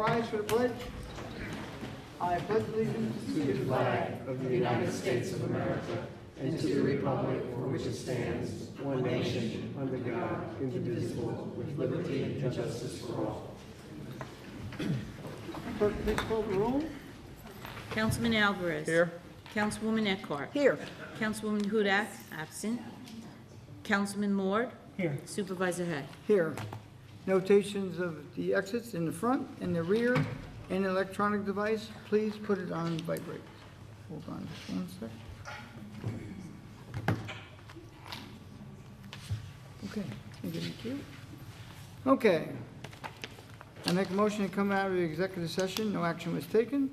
rise for the pledge. I pledge allegiance to the flag of the United States of America and to the republic for which it stands, one nation, under God, indivisible, with liberty and justice for all. Clerk, please call the roll. Councilman Alvarez. Here. Councilwoman Eckhart. Here. Councilwoman Hudak, absent. Councilman Lord. Here. Supervisor Hay. Here. Notations of the exits in the front and the rear and electronic device. Please put it on vibrate. Hold on just one sec. Okay. Thank you. Okay. I make a motion to come out of the executive session. No action was taken.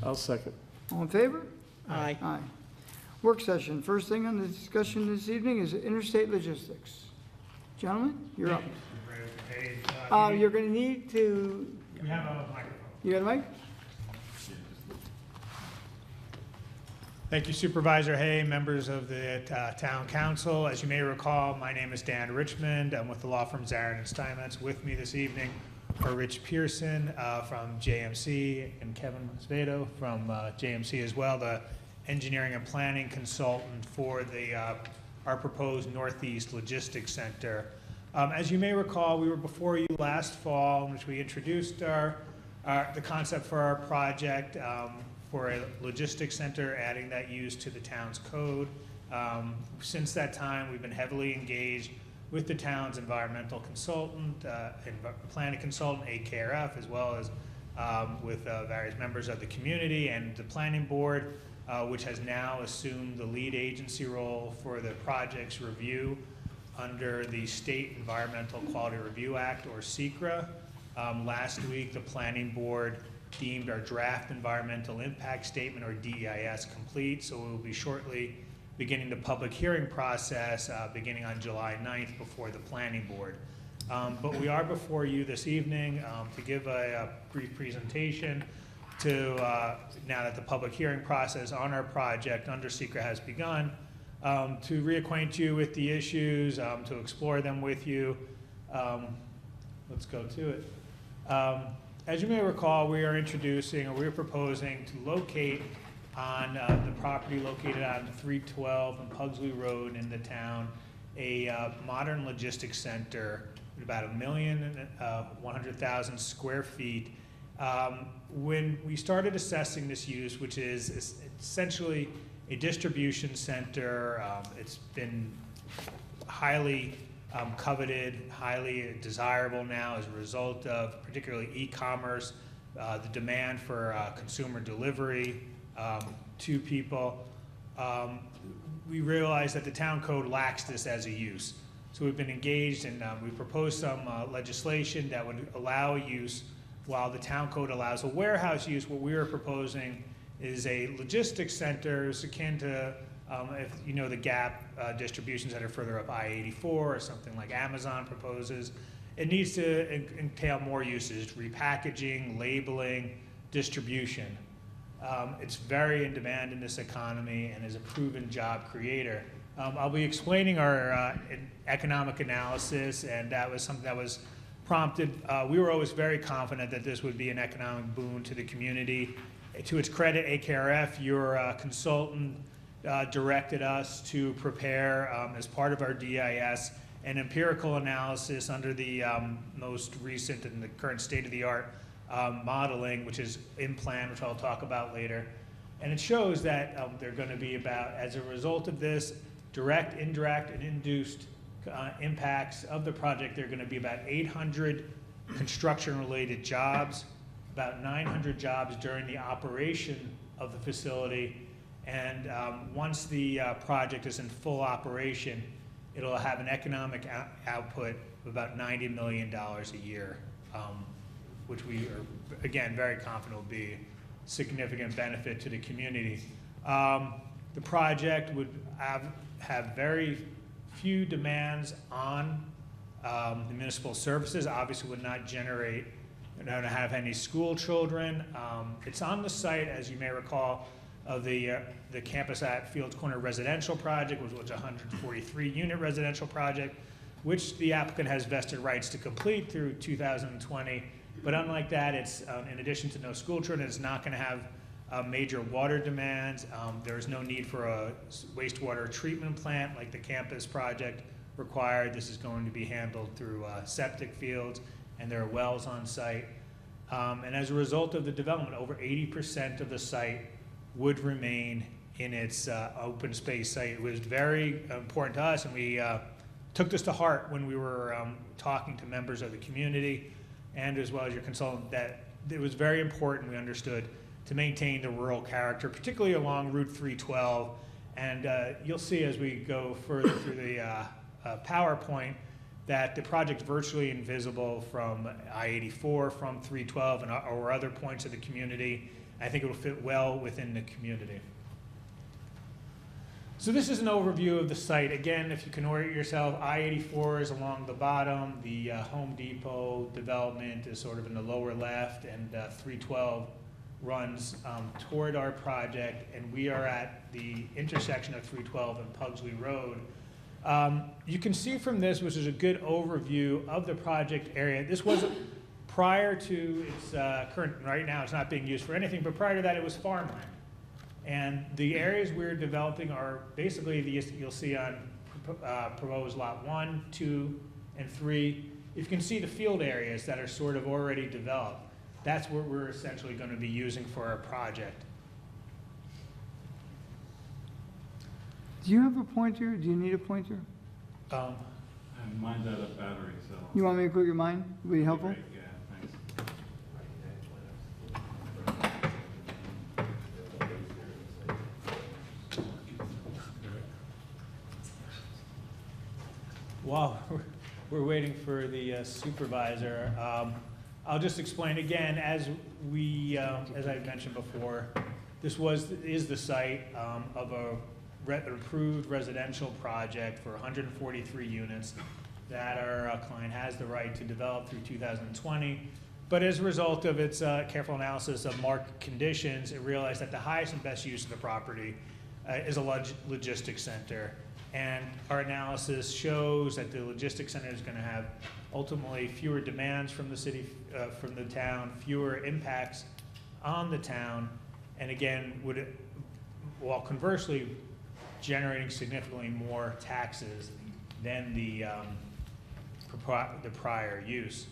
I'll second. All in favor? Aye. Aye. Work session. First thing on the discussion this evening is interstate logistics. Gentlemen, you're up. You're going to need to. We have a microphone. You got a mic? Thank you, Supervisor Hay, members of the Town Council. As you may recall, my name is Dan Richmond. I'm with the law firm Zarin and Steinmetz. With me this evening are Rich Pearson from JMC and Kevin Svedo from JMC as well, the engineering and planning consultant for our proposed Northeast Logistics Center. As you may recall, we were before you last fall in which we introduced the concept for our project for a logistics center, adding that use to the town's code. Since that time, we've been heavily engaged with the town's environmental consultant, planning consultant, AKRF, as well as with various members of the community and the planning board, which has now assumed the lead agency role for the project's review under the State Environmental Quality Review Act, or SEQRA. Last week, the planning board deemed our draft environmental impact statement, or DEIS, complete, so we will be shortly beginning the public hearing process beginning on July 9th before the planning board. But we are before you this evening to give a brief presentation to, now that the public hearing process on our project under SEQRA has begun, to reacquaint you with the issues, to explore them with you. Let's go to it. As you may recall, we are proposing to locate on the property located on 312 and Pugsley Road in the town, a modern logistics center with about 1,100,000 square feet. When we started assessing this use, which is essentially a distribution center, it's been highly coveted, highly desirable now as a result of particularly e-commerce, the demand for consumer delivery to people. We realized that the town code lacks this as a use. So we've been engaged and we proposed some legislation that would allow use while the town code allows a warehouse use. What we are proposing is a logistics center akin to if you know the Gap distribution center further up I-84 or something like Amazon proposes. It needs to entail more uses: repackaging, labeling, distribution. It's very in demand in this economy and is a proven job creator. I'll be explaining our economic analysis, and that was something that was prompted. We were always very confident that this would be an economic boon to the community. To its credit, AKRF, your consultant, directed us to prepare, as part of our DIS, an empirical analysis under the most recent and the current state-of-the-art modeling, which is in plan, which I'll talk about later. And it shows that they're going to be about, as a result of this, direct, indirect, and induced impacts of the project, there are going to be about 800 construction-related jobs, about 900 jobs during the operation of the facility, and once the project is in full operation, it'll have an economic output of about $90 million a year, which we are, again, very confident will be a significant benefit to the community. The project would have very few demands on the municipal services. Obviously would not generate, don't have any school children. It's on the site, as you may recall, of the campus at Fields Corner residential project, which was a 143 unit residential project. which the applicant has vested rights to complete through 2020. But unlike that, it's, in addition to no school children, it's not going to have major water demands. There's no need for a wastewater treatment plant like the campus project required. This is going to be handled through septic fields, and there are wells on site. And as a result of the development, over 80% of the site would remain in its open space site. It was very important to us, and we took this to heart when we were talking to members of the community and as well as your consultant, that it was very important, we understood, to maintain the rural character, particularly along Route 312. And you'll see as we go further through the PowerPoint that the project's virtually invisible from I-84, from 312, and or other points of the community. I think it will fit well within the community. So this is an overview of the site. Again, if you can orient yourself, I-84 is along the bottom, the Home Depot development is sort of in the lower left, and 312 runs toward our project, and we are at the intersection of 312 and Pugsley Road. You can see from this, which is a good overview of the project area. This was prior to its current, right now it's not being used for anything, but prior to that it was farmland. And the areas we're developing are basically these you'll see on proposed lot 1, 2, and 3. You can see the field areas that are sort of already developed. That's what we're essentially going to be using for our project. Do you have a pointer? Do you need a pointer? And mine's out of battery, so. You want me to put your mine? Would be helpful? Great, yeah, thanks. While we're waiting for the supervisor, I'll just explain again, as I mentioned before, this is the site of a approved residential project for 143 units that our client has the right to develop through 2020. But as a result of its careful analysis of market conditions, it realized that the highest and best use of the property is a logistics center. And our analysis shows that the logistics center is going to have ultimately fewer demands from the city, from the town, fewer impacts on the town, and again, while conversely generating significantly more taxes than the prior use.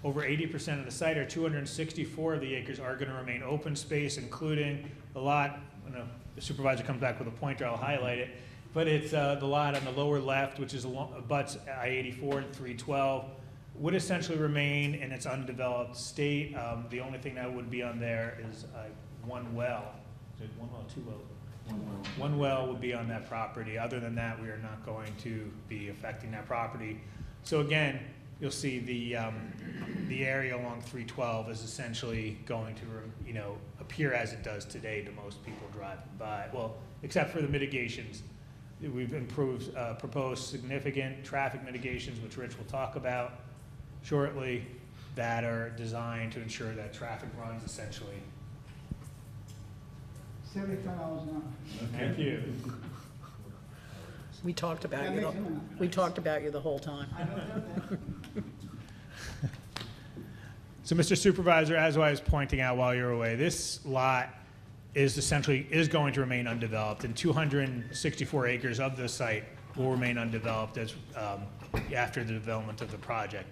Over 80% of the site, or 264 of the acres, are going to remain open space, including the lot. When the supervisor comes back with a pointer, I'll highlight it. But it's the lot on the lower left, which is abuts I-84 and 312, would essentially remain in its undeveloped state. The only thing that would be on there is one well. Is it one well, two wells? One well would be on that property. Other than that, we are not going to be affecting that property. So again, you'll see the area along 312 is essentially going to, appear as it does today to most people driving by. Well, except for the mitigations. We've proposed significant traffic mitigations, which Rich will talk about shortly, that are designed to ensure that traffic runs essentially. 75 miles an hour. Thank you. We talked about That you. makes sense. We talked about you the whole time. I don't know that. So, Mr. Supervisor, as I was pointing out while you're away, this lot is going to remain undeveloped, and 264 acres of the site will remain undeveloped as after the development of the project.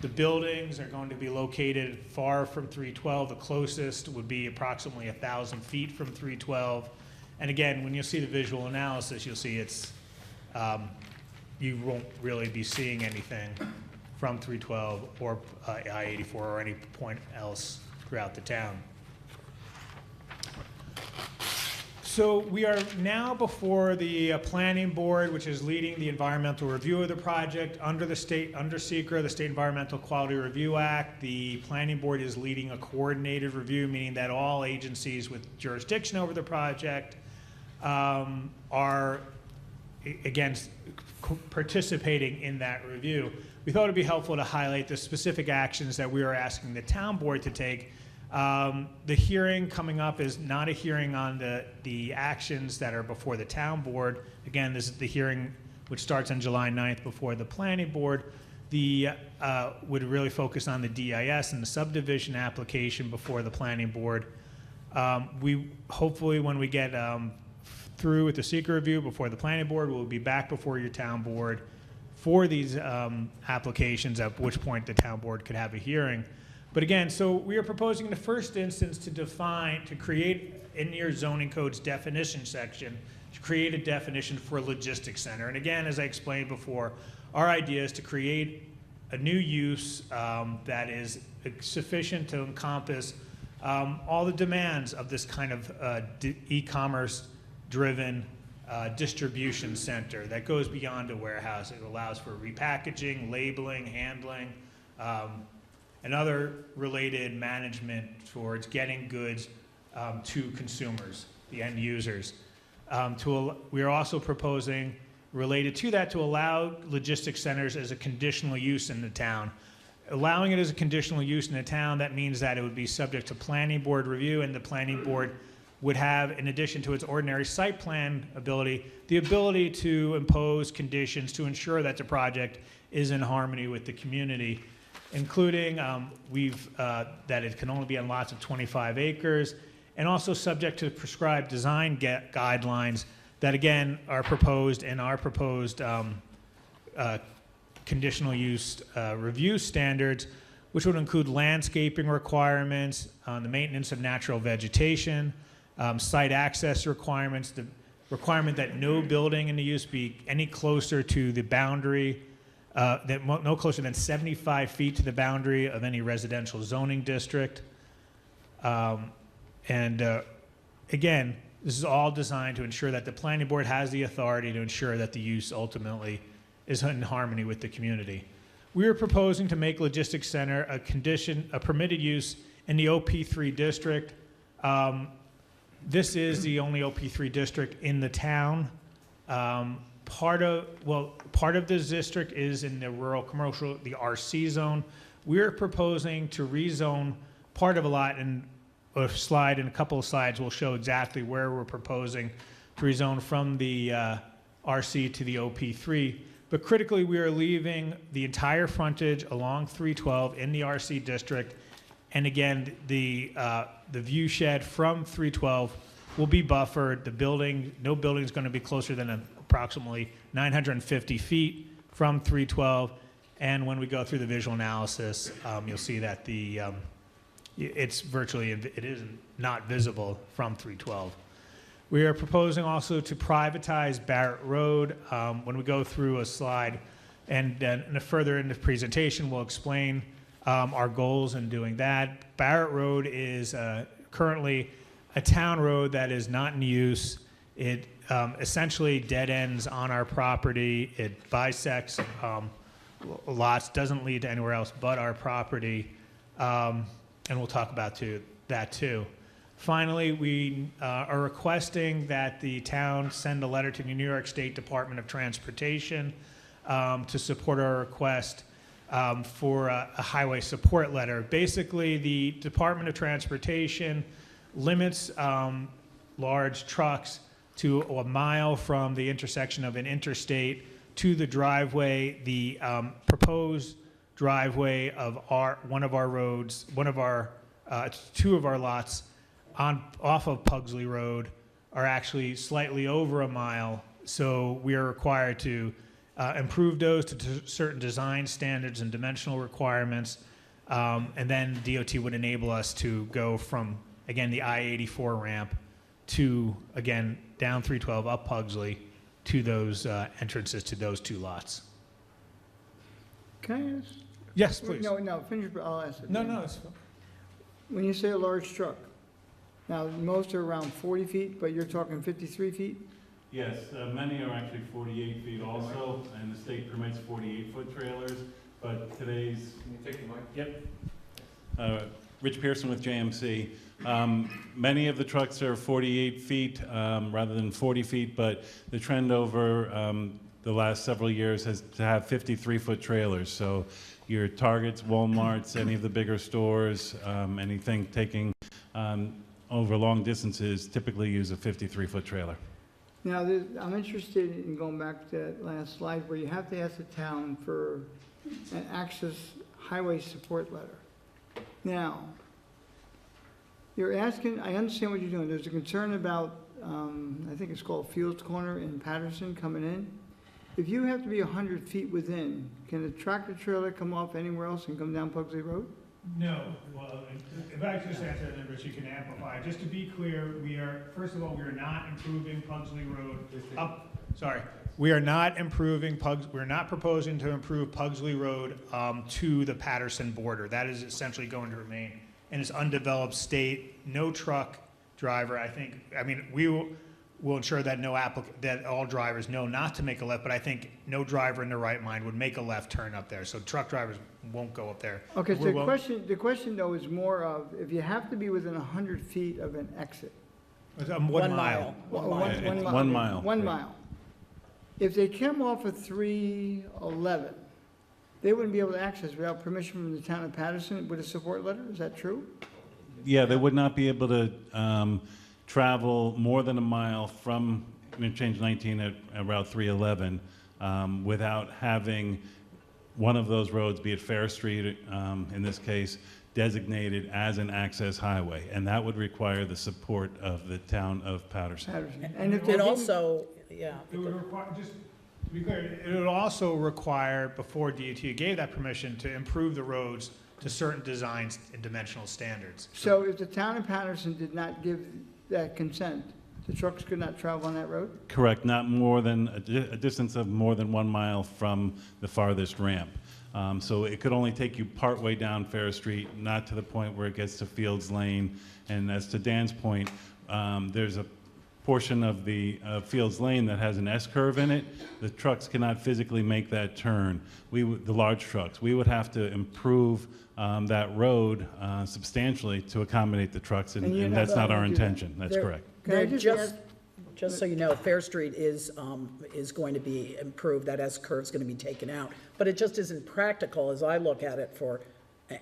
The buildings are going to be located far from 312. The closest would be approximately 1,000 feet from 312. And again, when you see the visual analysis, you'll see it's you won't really be seeing anything from 312 or I-84 or any point else throughout the town. So we are now before the planning board, which is leading the environmental review of the project under SECRA, the State Environmental Quality Review Act. The planning board is leading a coordinated review, meaning that all agencies with jurisdiction over the project are, again, participating in that review. We thought it'd be helpful to highlight the specific actions that we are asking the town board to take. The hearing coming up is not a hearing on the actions that are before the town board. Again, this is the hearing which starts on July 9th before the planning board, the would really focus on the DIS and the subdivision application before the planning board. We hopefully, when we get through with the seeker review before the planning board, we'll be back before your town board for these applications, at which point the town board could have a hearing. But again, so we are proposing in the first instance to create in your zoning code's definition section, to create a definition for a logistics center. And again, as I explained before, our idea is to create a new use that is sufficient to encompass all the demands of this kind of e-commerce driven distribution center that goes beyond a warehouse. It allows for repackaging, labeling, handling, and other related management towards getting goods to consumers, the end users. We are also proposing, related to that, to allow logistics centers as a conditional use in the town. Allowing it as a conditional use in the town, that means that it would be subject to planning board review, and the planning board would have, in addition to its ordinary site plan ability, the ability to impose conditions to ensure that the project is in harmony with the community, including that it can only be on lots of 25 acres, and also subject to prescribed design guidelines that, again, are proposed in our proposed conditional use review standards, which would include landscaping requirements, the maintenance of natural vegetation, site access requirements, the requirement that no building in the use be any closer to the boundary, no closer than 75 feet to the boundary of any residential zoning district. Again, this is all designed to ensure that the planning board has the authority to ensure that the use ultimately is in harmony with the community. We are proposing to make logistics center a permitted use in the OP3 district. This is the only OP3 district in the town. Part of this district is in the rural commercial, the RC zone. We're proposing to rezone part of a lot, and a slide in a couple of slides will show exactly where we're proposing to rezone from the RC to the OP3. But critically, we are leaving the entire frontage along 312 in the RC district. And again, the view shed from 312 will be buffered. No building is going to be closer than approximately 950 feet from 312. And when we go through the visual analysis, you'll see that it is not visible from 312. We are proposing also to privatize Barrett Road. When we go through a slide and then further in the presentation, we'll explain our goals in doing that. Barrett Road is currently a town road that is not in use. It essentially dead ends on our property. It bisects lots, doesn't lead to anywhere else but our property. And we'll talk about that too. Finally, we are requesting that the town send a letter to the New York State Department of Transportation to support our request for a highway support letter. Basically, the Department of Transportation limits large trucks to a mile from the intersection of an interstate to the driveway. The proposed driveway of two of our lots off of Pugsley Road are actually slightly over a mile, so we are required to improve those to certain design standards and dimensional requirements, and then DOT would enable us to go from, again, the I-84 ramp to, again, down 312 up Pugsley to those entrances to those two lots. Can I ask? Yes, please. No, finish, I'll ask it. No, it's fine. When you say a large truck, now, most are around 40 feet, but you're talking 53 feet? Yes, many are actually 48 feet also, and the state permits 48-foot trailers, but today's... Can you take the mic? Yep. Rich Pearson with JMC. Many of the trucks are 48 feet rather than 40 feet, but the trend over the last several years has to have 53-foot trailers. So your Targets, Walmarts, any of the bigger stores, anything taking over long distances typically use a 53-foot trailer. Now, I'm interested in going back to that last slide where you have to ask the town for an access highway support letter. Now, you're asking, I understand what you're doing. There's a concern about, I think it's called Fields Corner in Patterson coming in. If you have to be 100 feet within, can a tractor trailer come off anywhere else and come down Pugsley Road? No, well, if I could just answer that, Rich, you can amplify. Just to be clear, first of all, we are not improving Pugsley Road up, sorry. We are not we're not proposing to improve Pugsley Road to the Patterson border. That is essentially going to remain in its undeveloped state, no truck driver, we will ensure that that all drivers know not to make a left, but I think no driver in their right mind would make a left turn up there. So truck drivers won't go up there. Okay, so the question though is more of, if you have to be within 100 feet of an exit. 1 mile. It's 1 mile. 1 mile. If they came off of 311, they wouldn't be able to access without permission from the town of Patterson with a support letter, is that true? Yeah, they would not be able to travel more than 1 mile from interchange 19 at Route 311 without having one of those roads, be it Fair Street in this case, designated as an access highway. And that would require the support of the town of Patterson. And if they And didn't- also, yeah, It would require, just to be clear, it would also require, before DOT gave that permission, to improve the roads to certain designs and dimensional standards. So if the town of Patterson did not give that consent, the trucks could not travel on that road? Correct, not more than a distance of more than 1 mile from the farthest ramp. So it could only take you partway down Fair Street, not to the point where it gets to Fields Lane. And as to Dan's point, there's a portion of the Fields Lane that has an S-curve in it. The trucks cannot physically make that turn. The large trucks. We would have to improve that road substantially to accommodate the trucks, And you're and not that's not our going to do that. intention. That's They're- correct. Can I they're just just so you know, Fair Street is going to be improved, that S-curve's going to be taken out. But it just isn't practical, as I look at it, for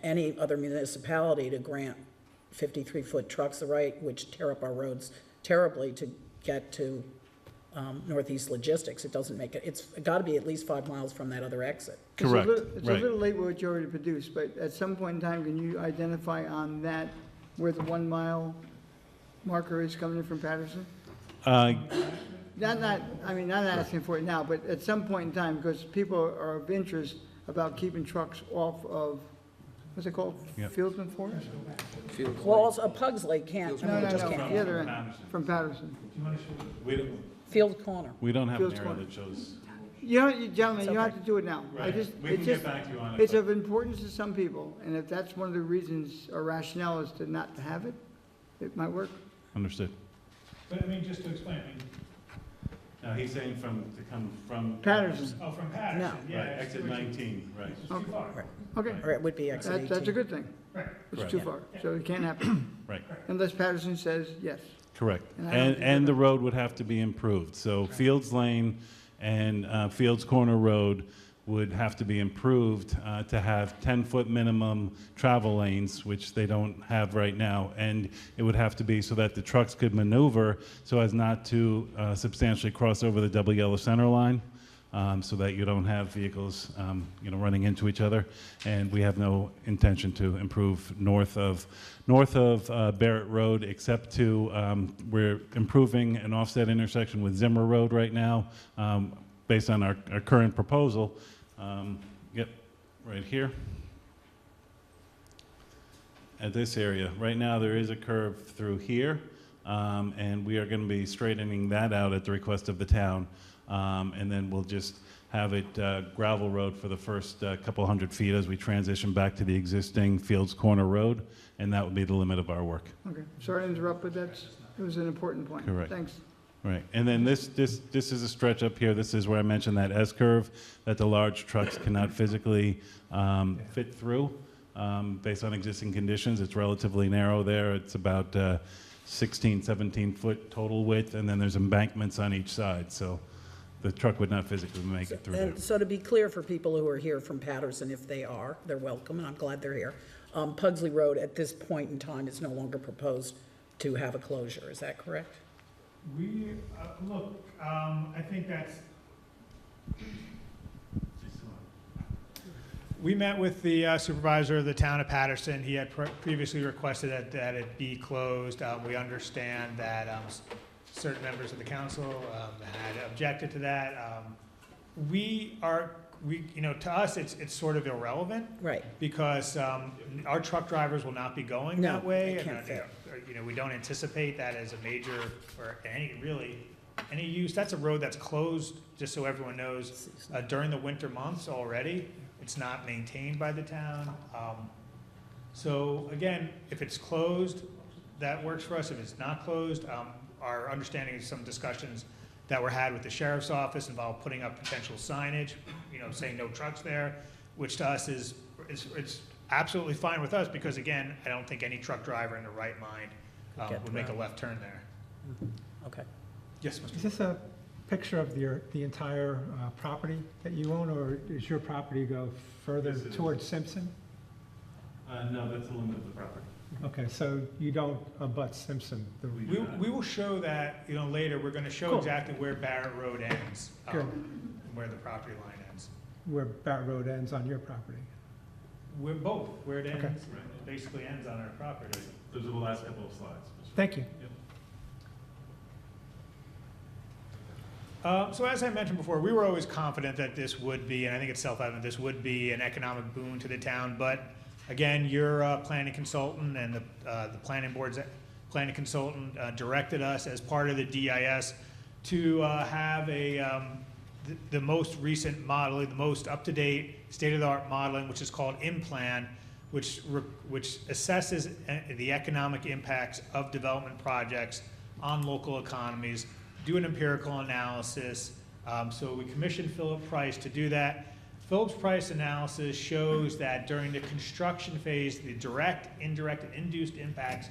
any other municipality to grant 53-foot trucks the right, which tear up our roads terribly, to get to Northeast Logistics. It doesn't make it, it's got to be at least 5 miles from that other exit. Correct, It's a right. little late with what you already produced, but at some point in time, can you identify on that where the 1 mile marker is coming in from Patterson? Not asking for it now, but at some point in time, because people are of interest about keeping trucks off of, what's it called? Yep. Fieldsman Forest? Well, also, Pugsley can't, No, just from can't. the other end, from Patterson. Field Corner. We don't have an Fields arrow Corner. that shows. You know, gentlemen, you don't okay. have to do it now. I Right. just, We it's can just, get back to you on it, it's but- of importance to some people, and if that's one of the reasons or rationale is to not to have it, it might work. Understood. But just to explain, No, he's saying to come from. Patterson. from Patterson, No. Right, yeah. exit 19, right. It's too far. Okay, Or it would be exit 18. that's a good thing. Right. It's too far, so it can't happen, Right, unless Patterson says yes. correct. And I don't think And that- the road would have to be improved. So Fields Lane and Fields Corner Road would have to be improved to have 10-foot minimum travel lanes, which they don't have right now. And it would have to be so that the trucks could maneuver so as not to substantially cross over the double yellow center line, so that you don't have vehicles, running into each other. And we have no intention to improve north of Barrett Road, except to, we're improving an offset intersection with Zimmer Road right now, based on our current proposal. Yep, right here. At this area. Right now, there is a curve through here, and we are going to be straightening that out at the request of the town. And then we'll just have it gravel road for the first couple hundred feet as we transition back to the existing Fields Corner Road, and that would be the limit of our work. Okay, sorry to interrupt, but it was an important point. Correct. Thanks. Right, and then this is a stretch up here. This is where I mentioned that S-curve that the large trucks cannot physically fit through based on existing conditions. It's relatively narrow there. It's about 16, 17-foot total width, and then there's embankments on each side. So the truck would not physically make it through there. And so to be clear for people who are here from Patterson, if they are, they're welcome, and I'm glad they're here. Pugsley Road at this point in time is no longer proposed to have a closure, is that correct? We, look, I think that's, we met with the supervisor of the town of Patterson. He had previously requested that it be closed. We understand that certain members of the council had objected to that. To us, it's sort of irrelevant. Right. Because our truck drivers will not be going No, that way. they and, can't fit. we don't anticipate that as a major, or any use. That's a road that's closed, just so everyone knows, during the winter months already. It's not maintained by the town. So again, if it's closed, that works for us. If it's not closed, our understanding is some discussions that were had with the sheriff's office involved putting up potential signage, saying no trucks there, which to us is it's absolutely fine with us, because again, I don't think any truck driver in their right mind would make a left turn there. Okay. Yes, Mr. Is this a picture of the entire property that you own, or does your property go further Yes, it is. towards Simpson? No, that's the limit of the property. Okay, so you don't abut Simpson? We will show that, later. We're gonna show Cool. exactly where Barrett Road ends, Good. and where the property line ends. Where Barrett Road ends on your property? We're both, where it Okay. ends, basically ends on our property. Those are the last couple of slides. Thank you. So as I mentioned before, we were always confident that this would be, and I think it's self-evident, this would be an economic boon to the town. But again, your planning consultant and the planning board's planning consultant directed us as part of the DIS to have the most recent modeling, the most up-to-date, state-of-the-art modeling, which is called InPlan, which assesses the economic impacts of development projects on local economies, do an empirical analysis. So we commissioned Philip Price to do that. Philip's Price analysis shows that during the construction phase, the direct, indirect, and induced impacts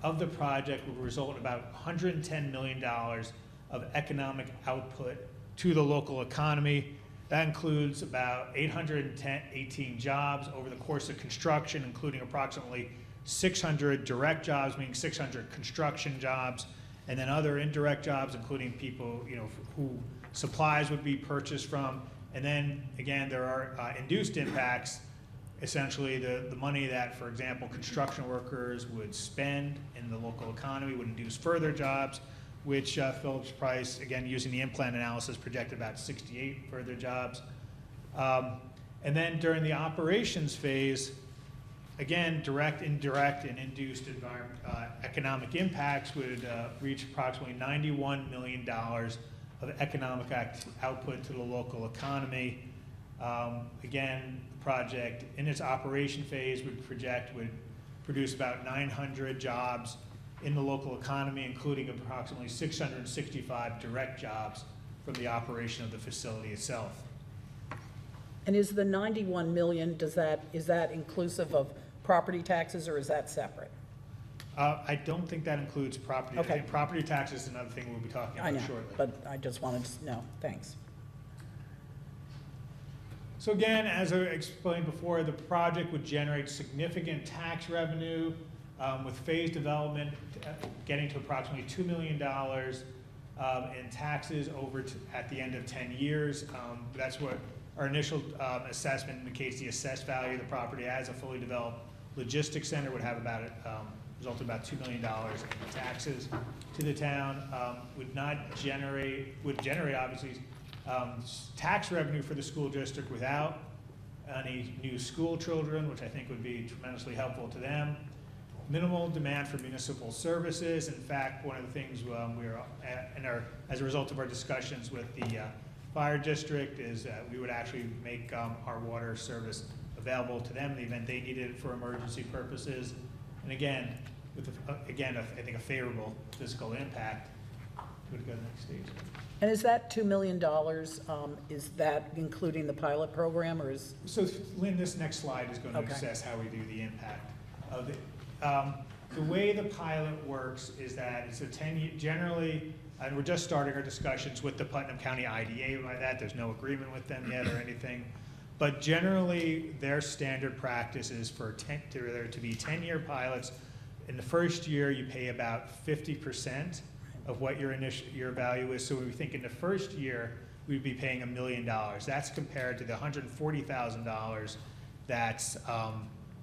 of the project will result in about $110 million of economic output to the local economy. That includes about 818 jobs over the course of construction, including approximately 600 direct jobs, meaning 600 construction jobs, and then other indirect jobs, including people, who supplies would be purchased from. And then, again, there are induced impacts, essentially the money that, for example, construction workers would spend in the local economy would induce further jobs, which Phillips Price, again, using the InPlan analysis, projected about 68 further jobs. And then during the operations phase, again, direct, indirect, and induced economic impacts would reach approximately $91 million of economic output to the local economy. Again, the project in its operation phase would produce about 900 jobs in the local economy, including approximately 665 direct jobs from the operation of the facility itself. And is the 91 million, is that inclusive of property taxes, or is that separate? I don't think that includes property. Okay. I think property tax is another thing we'll be talking I about know, shortly. but I just wanted to know. Thanks. So again, as I explained before, the project would generate significant tax revenue with phased development getting to approximately $2 million in taxes at the end of 10 years. That's what our initial assessment indicates. The assessed value of the property as a fully developed logistics center would have result in about $2 million in taxes to the town. Would generate obviously tax revenue for the school district without any new school children, which I think would be tremendously helpful to them. Minimal demand for municipal services. In fact, one of the things as a result of our discussions with the fire district is that we would actually make our water service available to them in the event they needed it for emergency purposes. And again, I think a favorable fiscal impact. Would go to the next stage. And is that $2 million, is that including the pilot program, or is? So Lynn, this next slide is going to Okay. assess how we do the impact of it. The way the pilot works is that it's a 10-year, generally, and we're just starting our discussions with the Putnam County IDA by that. There's no agreement with them yet or anything. But generally, their standard practice is for there to be 10-year pilots. In the first year, you pay about 50% of what your value is. So we think in the first year, we'd be paying $1 million. That's compared to the $140,000 that's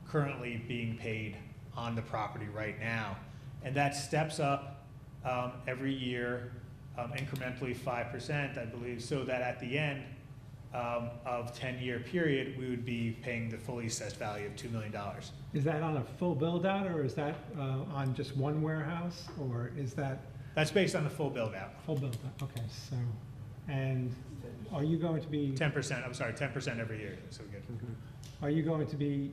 currently being paid on the property right now. And that steps up every year, incrementally 5%, I believe, so that at the end of 10-year period, we would be paying the fully assessed value of $2 million. Is that on a full build out, or is that on just one warehouse, or is that That's based on the full build out. full build out? Okay, so, and are you going to be, 10%, I'm sorry, 10% every year, so good. are you going to be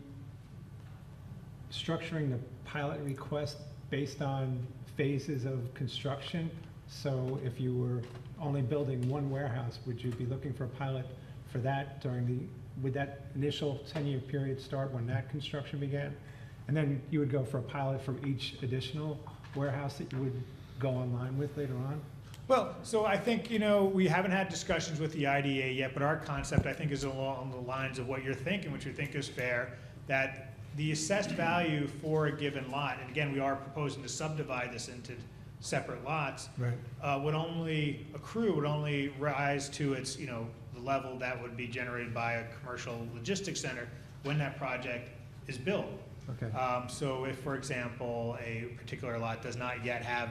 structuring the pilot request based on phases of construction? So if you were only building one warehouse, would you be looking for a pilot for that would that initial 10-year period start when that construction began? And then you would go for a pilot for each additional warehouse that you would go online with later on? Well, so I think, we haven't had discussions with the IDA yet, but our concept, I think, is along the lines of what you're thinking, which we think is fair, that the assessed value for a given lot, and again, we are proposing to subdivide this into separate lots, Right. would only rise to its, the level that would be generated by a commercial logistics center when that project is built. Okay. So if, for example, a particular lot does not yet have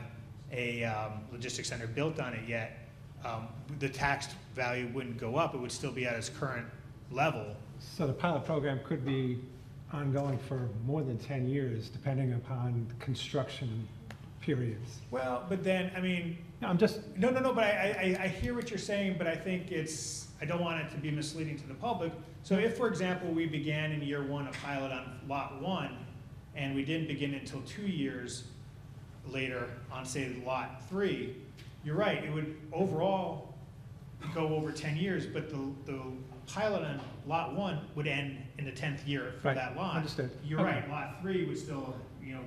a logistics center built on it yet, the tax value wouldn't go up. It would still be at its current level. So the pilot program could be ongoing for more than 10 years, depending upon construction periods. Well, but then, No, I'm just, no, but I hear what you're saying, but I think I don't want it to be misleading to the public. So if, for example, we began in year one a pilot on lot 1, and we didn't begin until 2 years later on, say, lot 3, you're right, it would overall go over 10 years, but the pilot on lot 1 would end in the 10th year for Right, that lot. understood. You're Okay. right, lot 3 would still,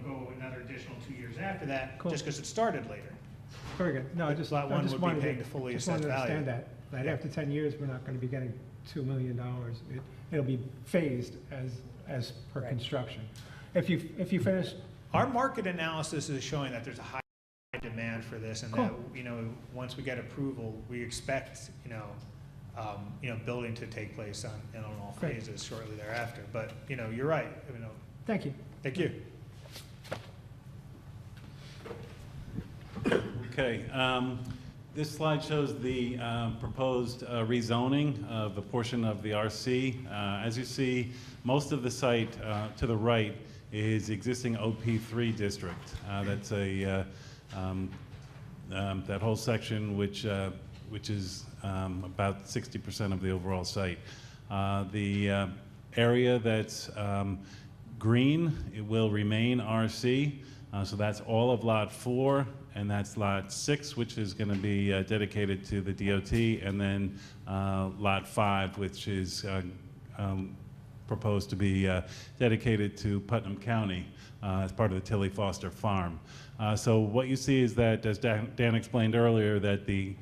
go another additional 2 years after that, Cool. just because it started later. very good. No, I just Lot one just would be wanted paying to, the fully just wanted to assessed value. understand that Yeah. after 10 years, we're not going to be getting $2 million. It'll be phased as per Right. construction. If you finish, Our market analysis is showing that there's a high demand for this, and that, Cool. once we get approval, we expect, building to take place in all Great. phases shortly thereafter. But, you're right, thank you. thank you. Okay, this slide shows the proposed rezoning of a portion of the RC. As you see, most of the site to the right is existing OP3 district. That's that whole section which is about 60% of the overall site. The area that's green, it will remain RC. So that's all of Lot 4, and that's Lot 6, which is going to be dedicated to the DOT, and then Lot 5, which is proposed to be dedicated to Putnam County as part of the Tilly Foster Farm. So what you see is that, as Dan explained earlier, that the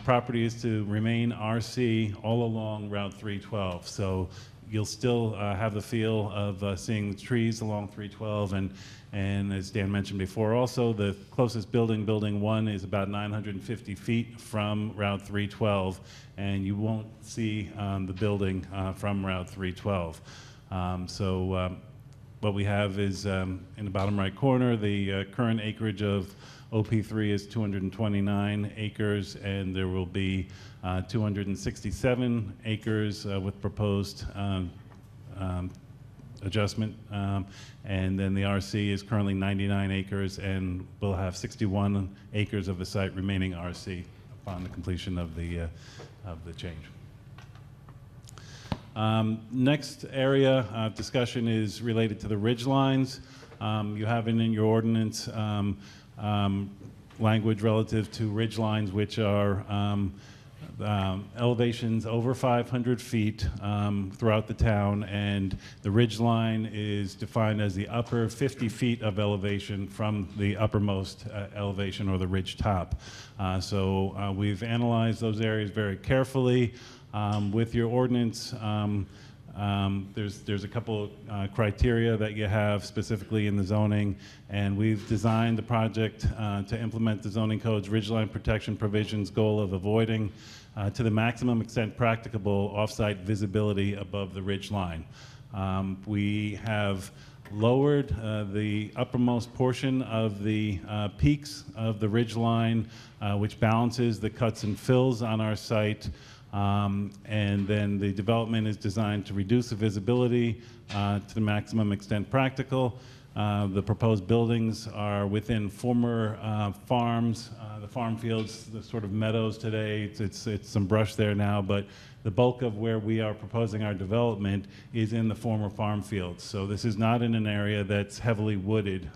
property is to remain RC all along Route 312. So you'll still have the feel of seeing trees along 312, and as Dan mentioned before, also the closest building, Building 1, is about 950 feet from Route 312, and you won't see the building from Route 312. What we have is in the bottom right corner, the current acreage of OP3 is 229 acres, and there will be 267 acres with proposed adjustment. And then the RC is currently 99 acres, and we'll have 61 acres of the site remaining RC upon the completion of the change. Next area of discussion is related to the ridge lines. You have in your ordinance language relative to ridge lines, which are elevations over 500 feet throughout the town, and the ridge line is defined as the upper 50 feet of elevation from the uppermost elevation or the ridge top. We've analyzed those areas very carefully. With your ordinance, There's a couple criteria that you have specifically in the zoning, and we've designed the project to implement the zoning code's ridgeline protection provisions goal of avoiding to the maximum extent practicable off-site visibility above the ridge line. We have lowered the uppermost portion of the peaks of the ridge line, which balances the cuts and fills on our site. And then the development is designed to reduce the visibility to the maximum extent practical. The proposed buildings are within former farms, the farm fields, the sort of meadows today. It's some brush there now, but the bulk of where we are proposing our development is in the former farm fields. So this is not in an area that's heavily wooded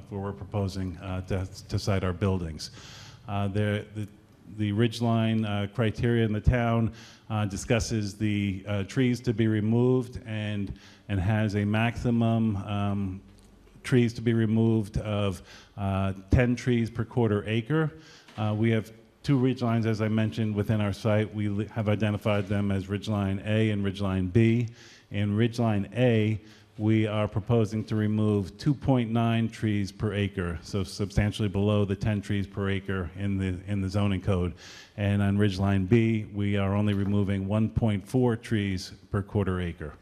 where we're proposing to site our buildings. The ridgeline criteria in the town discusses the trees to be removed and has a maximum trees to be removed of 10 trees per quarter acre. We have two ridgelines, as I mentioned, within our site. We have identified them as Ridgeline A and Ridgeline B. In Ridgeline A, we are proposing to remove 2.9 trees per acre, so substantially below the 10 trees per acre in the zoning code. And on Ridgeline B, we are only removing 1.4 trees per quarter acre.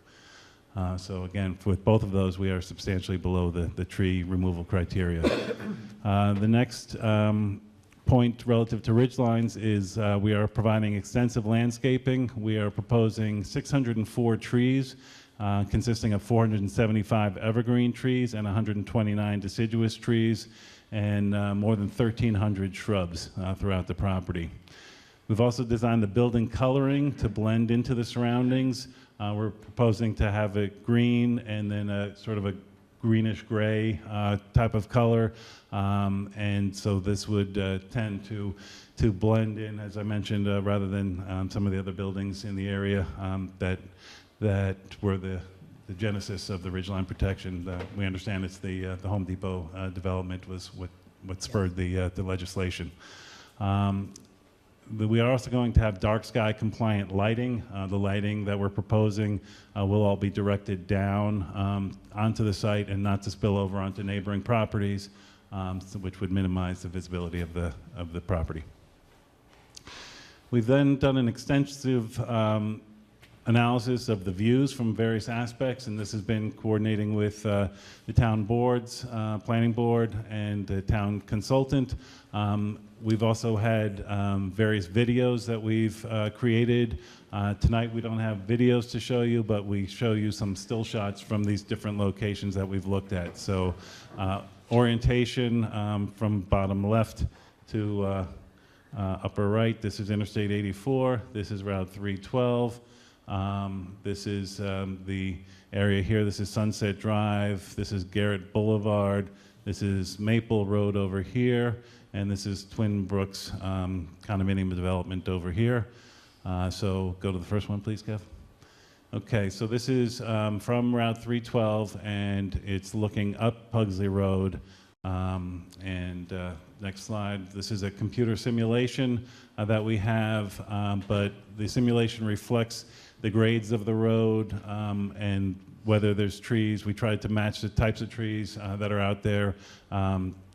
So again, with both of those, we are substantially below the tree removal criteria. The next point relative to ridgelines is we are providing extensive landscaping. We are proposing 604 trees, consisting of 475 evergreen trees and 129 deciduous trees, and more than 1,300 shrubs throughout the property. We've also designed the building coloring to blend into the surroundings. We're proposing to have it green and then a sort of a greenish gray type of color, and so this would tend to blend in, as I mentioned, rather than some of the other buildings in the area that were the genesis of the ridgeline protection. We understand it's the Home Depot development was what spurred the legislation. We are also going to have dark sky compliant lighting. The lighting that we're proposing will all be directed down onto the site and not to spill over onto neighboring properties, which would minimize the visibility of the property. We've then done an extensive analysis of the views from various aspects, and this has been coordinating with the town boards, planning board, and the town consultant. We've also had various videos that we've created. Tonight we don't have videos to show you, but we show you some still shots from these different locations that we've looked at. So orientation from bottom left to upper right, this is Interstate 84, this is Route 312. This is the area here. This is Sunset Drive. This is Garrett Boulevard. This is Maple Road over here. And this is Twin Brooks condominium development over here. So go to the first one, please, Kev. Okay, so this is from Route 312, and it's looking up Pugsley Road. Next slide. This is a computer simulation that we have, but the simulation reflects the grades of the road and whether there's trees. We tried to match the types of trees that are out there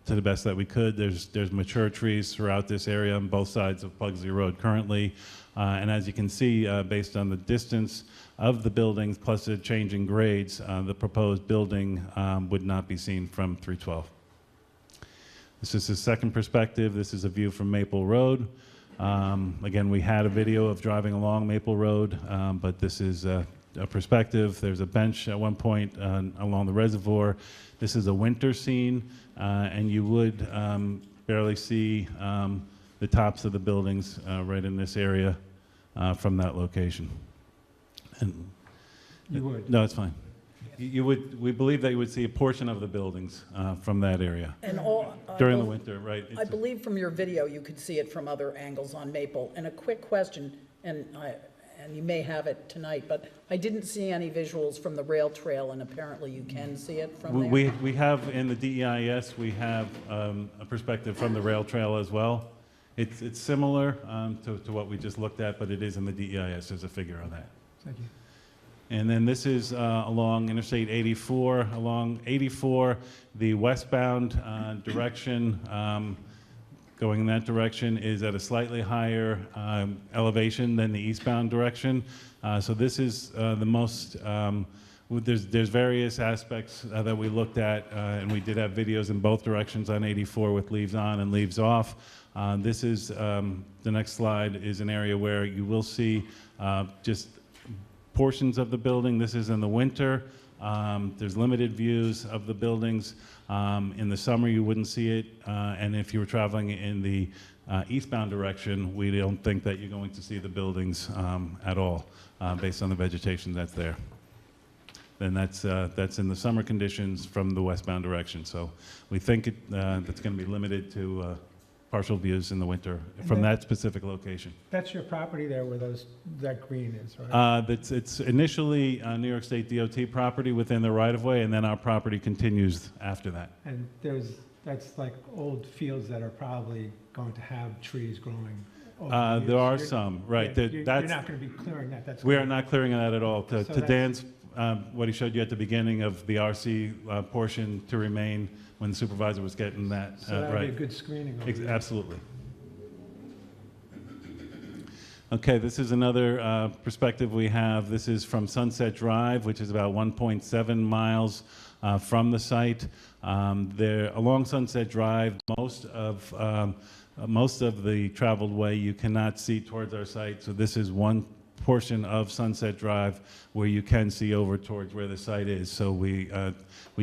to the best that we could. There's mature trees throughout this area on both sides of Pugsley Road currently. And as you can see, based on the distance of the buildings plus the changing grades, the proposed building would not be seen from 312. This is the second perspective. This is a view from Maple Road. Again, we had a video of driving along Maple Road, but this is a perspective. There's a bench at one point along the reservoir. This is a winter scene, and you would barely see the tops of the buildings right in this area from that location. And You would? No, it's fine. You would. We believe that you would see a portion of the buildings from that area And during the winter, right? I believe from your video, you could see it from other angles on Maple. And a quick question, and you may have it tonight, but I didn't see any visuals from the rail trail, and apparently you can see it from there. We have in the DEIS, we have a perspective from the rail trail as well. It's similar to what we just looked at, but it is in the DEIS. There's a figure on that. Thank you. And then this is along Interstate 84. Along 84, the westbound direction, going in that direction, is at a slightly higher elevation than the eastbound direction. So this is the most, there's various aspects that we looked at, and we did have videos in both directions on 84 with leaves on and leaves off. This is, the next slide is an area where you will see just portions of the building. This is in the winter. There's limited views of the buildings. In the summer, you wouldn't see it. And if you were traveling in the eastbound direction, we don't think that you're going to see the buildings at all, based on the vegetation that's there. Then that's in the summer conditions from the westbound direction. So we think that's going to be limited to partial views in the winter from that specific location. That's your property there where that green is, right? It's initially New York State DOT property within the right-of-way, and then our property continues after that. And that's like old fields that are probably going to have trees growing. over the There are years. some, right. Yeah, You're You're not going to be clearing that. That's We are gonna- not clearing that at all. So To that's- Dan's, what he showed you at the beginning of the RC portion to remain when the supervisor was getting that So that would be a right. good screening over there. Absolutely. Okay, this is another perspective we have. This is from Sunset Drive, which is about 1.7 miles from the site. Along Sunset Drive, most of the traveled way you cannot see towards our site. So this is one portion of Sunset Drive where you can see over towards where the site is. So we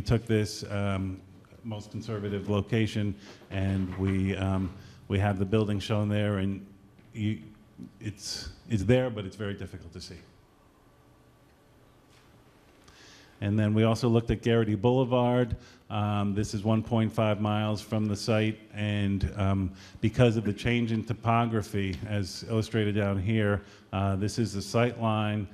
took this most conservative location, and we have the building shown there, and it's there, but it's very difficult to see. And then we also looked at Garrity Boulevard. This is 1.5 miles from the site, and because of the change in topography, as illustrated down here, this is the sight line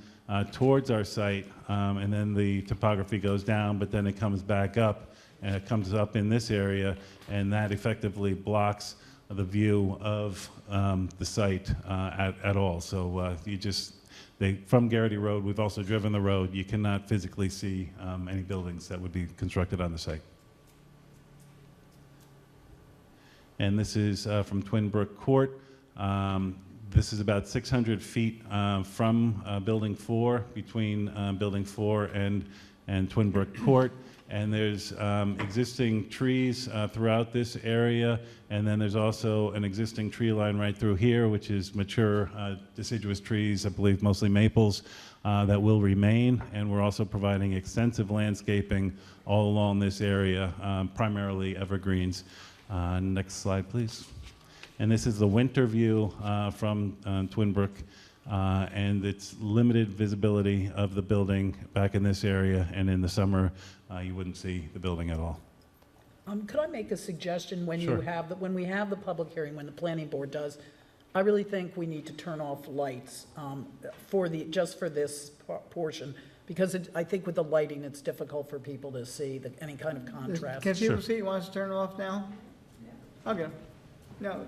towards our site, and then the topography goes down, but then it comes back up, and it comes up in this area, and that effectively blocks the view of the site at all. So from Garrity Road, we've also driven the road. You cannot physically see any buildings that would be constructed on the site. And this is from Twin Brook Court. This is about 600 feet from Building 4, between Building 4 and Twin Brook Court. And there's existing trees throughout this area, and then there's also an existing tree line right through here, which is mature deciduous trees, I believe mostly maples, that will remain. And we're also providing extensive landscaping all along this area, primarily evergreens. Next slide, please. And this is the winter view from Twin Brook, and it's limited visibility of the building back in this area, and in the summer, you wouldn't see the building at all. Could I make a suggestion when Sure. when we have the public hearing, when the planning board does? I really think we need to turn off lights just for this portion, because I think with the lighting, it's difficult for people to see any kind of contrast. Can people Sure. see, you want us to turn it off now? Okay. No.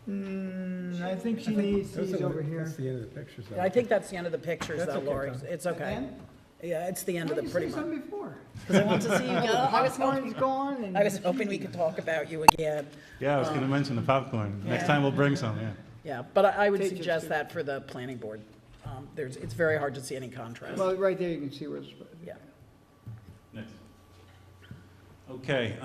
I think she needs Those these are over That's here. the end of the pictures. though. I think that's the end of the pictures, That's though, okay, Lori. Tom. It's okay. Again? Yeah, it's the end of Why the, did pretty you say much. something before? Because I want to see you go. Popcorn's gone and. I was hoping we could talk about you again. Yeah, I was going to mention the popcorn. Next yeah. time we'll bring some, yeah. Yeah, but I would Take it suggest to- that for the planning board. It's very hard to see any contrast. Well, right there, you can see where it's. Yeah. Next. Okay,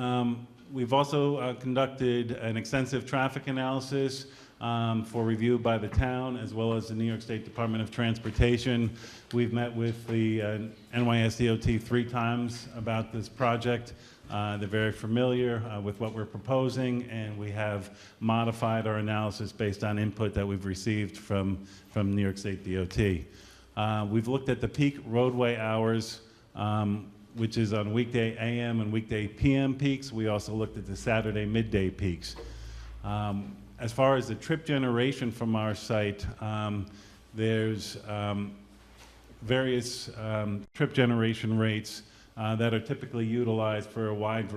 we've also conducted an extensive traffic analysis for review by the town, as well as the New York State Department of Transportation. We've met with the NYSDOT 3 times about this project. They're very familiar with what we're proposing, and we have modified our analysis based on input that we've received from New York State DOT. We've looked at the peak roadway hours, which is on weekday AM and weekday PM peaks. We also looked at the Saturday midday peaks. As far as the trip generation from our site, there's various trip generation rates that are typically utilized for a wide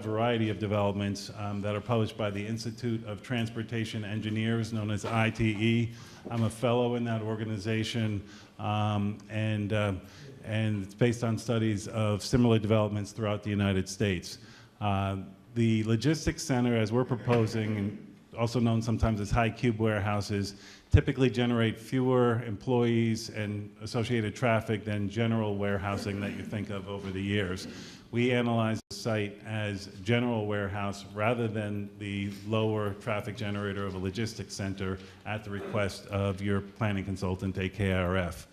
variety of developments that are published by the Institute of Transportation Engineers, known as ITE. I'm a fellow in that organization, and it's based on studies of similar developments throughout the United States. The logistics center, as we're proposing, and also known sometimes as high cube warehouses, typically generate fewer employees and associated traffic than general warehousing that you think of over the years. We analyze the site as general warehouse rather than the lower traffic generator of a logistics center at the request of your planning consultant, AKRF.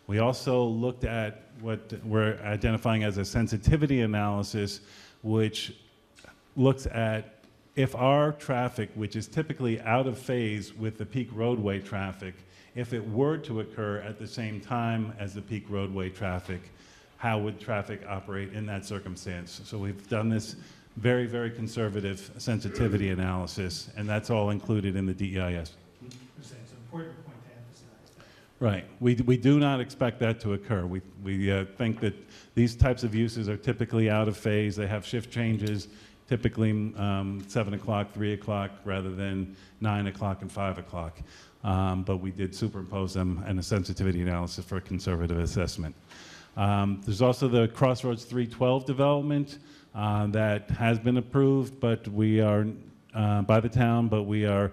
We also looked at what we're identifying as a sensitivity analysis, which looks at if our traffic, which is typically out of phase with the peak roadway traffic, if it were to occur at the same time as the peak roadway traffic, how would traffic operate in that circumstance? So we've done this very, very conservative sensitivity analysis, and that's all included in the DEIS. It's an important point to emphasize. Right. We do not expect that to occur. We think that these types of uses are typically out of phase. They have shift changes, typically 7 o'clock, 3 o'clock, rather than 9 o'clock and 5 o'clock. But we did superimpose them in a sensitivity analysis for a conservative assessment. There's also the Crossroads 312 development that has been approved, but we are by the town, but we are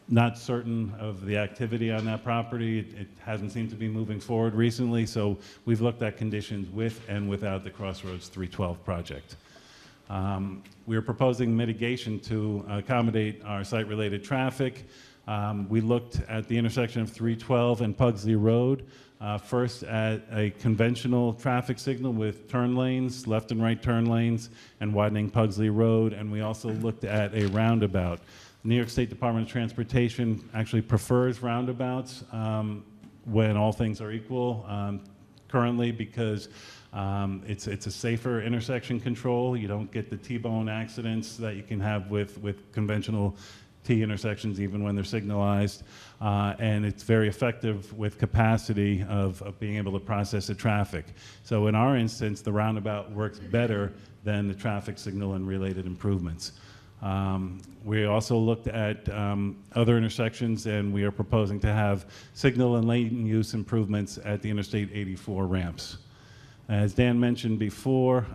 not certain of the activity on that property. It hasn't seemed to be moving forward recently, so we've looked at conditions with and without the Crossroads 312 project. We are proposing mitigation to accommodate our site-related traffic. We looked at the intersection of 312 and Pugsley Road, first at a conventional traffic signal with turn lanes, left and right turn lanes, and widening Pugsley Road, and we also looked at a roundabout. The New York State Department of Transportation actually prefers roundabouts when all things are equal currently, because it's a safer intersection control. You don't get the T-bone accidents that you can have with conventional T intersections, even when they're signalized. And it's very effective with capacity of being able to process the traffic. So in our instance, the roundabout works better than the traffic signal and related improvements. We also looked at other intersections, and we are proposing to have signal and lane use improvements at the Interstate 84 ramps. As Dan mentioned before,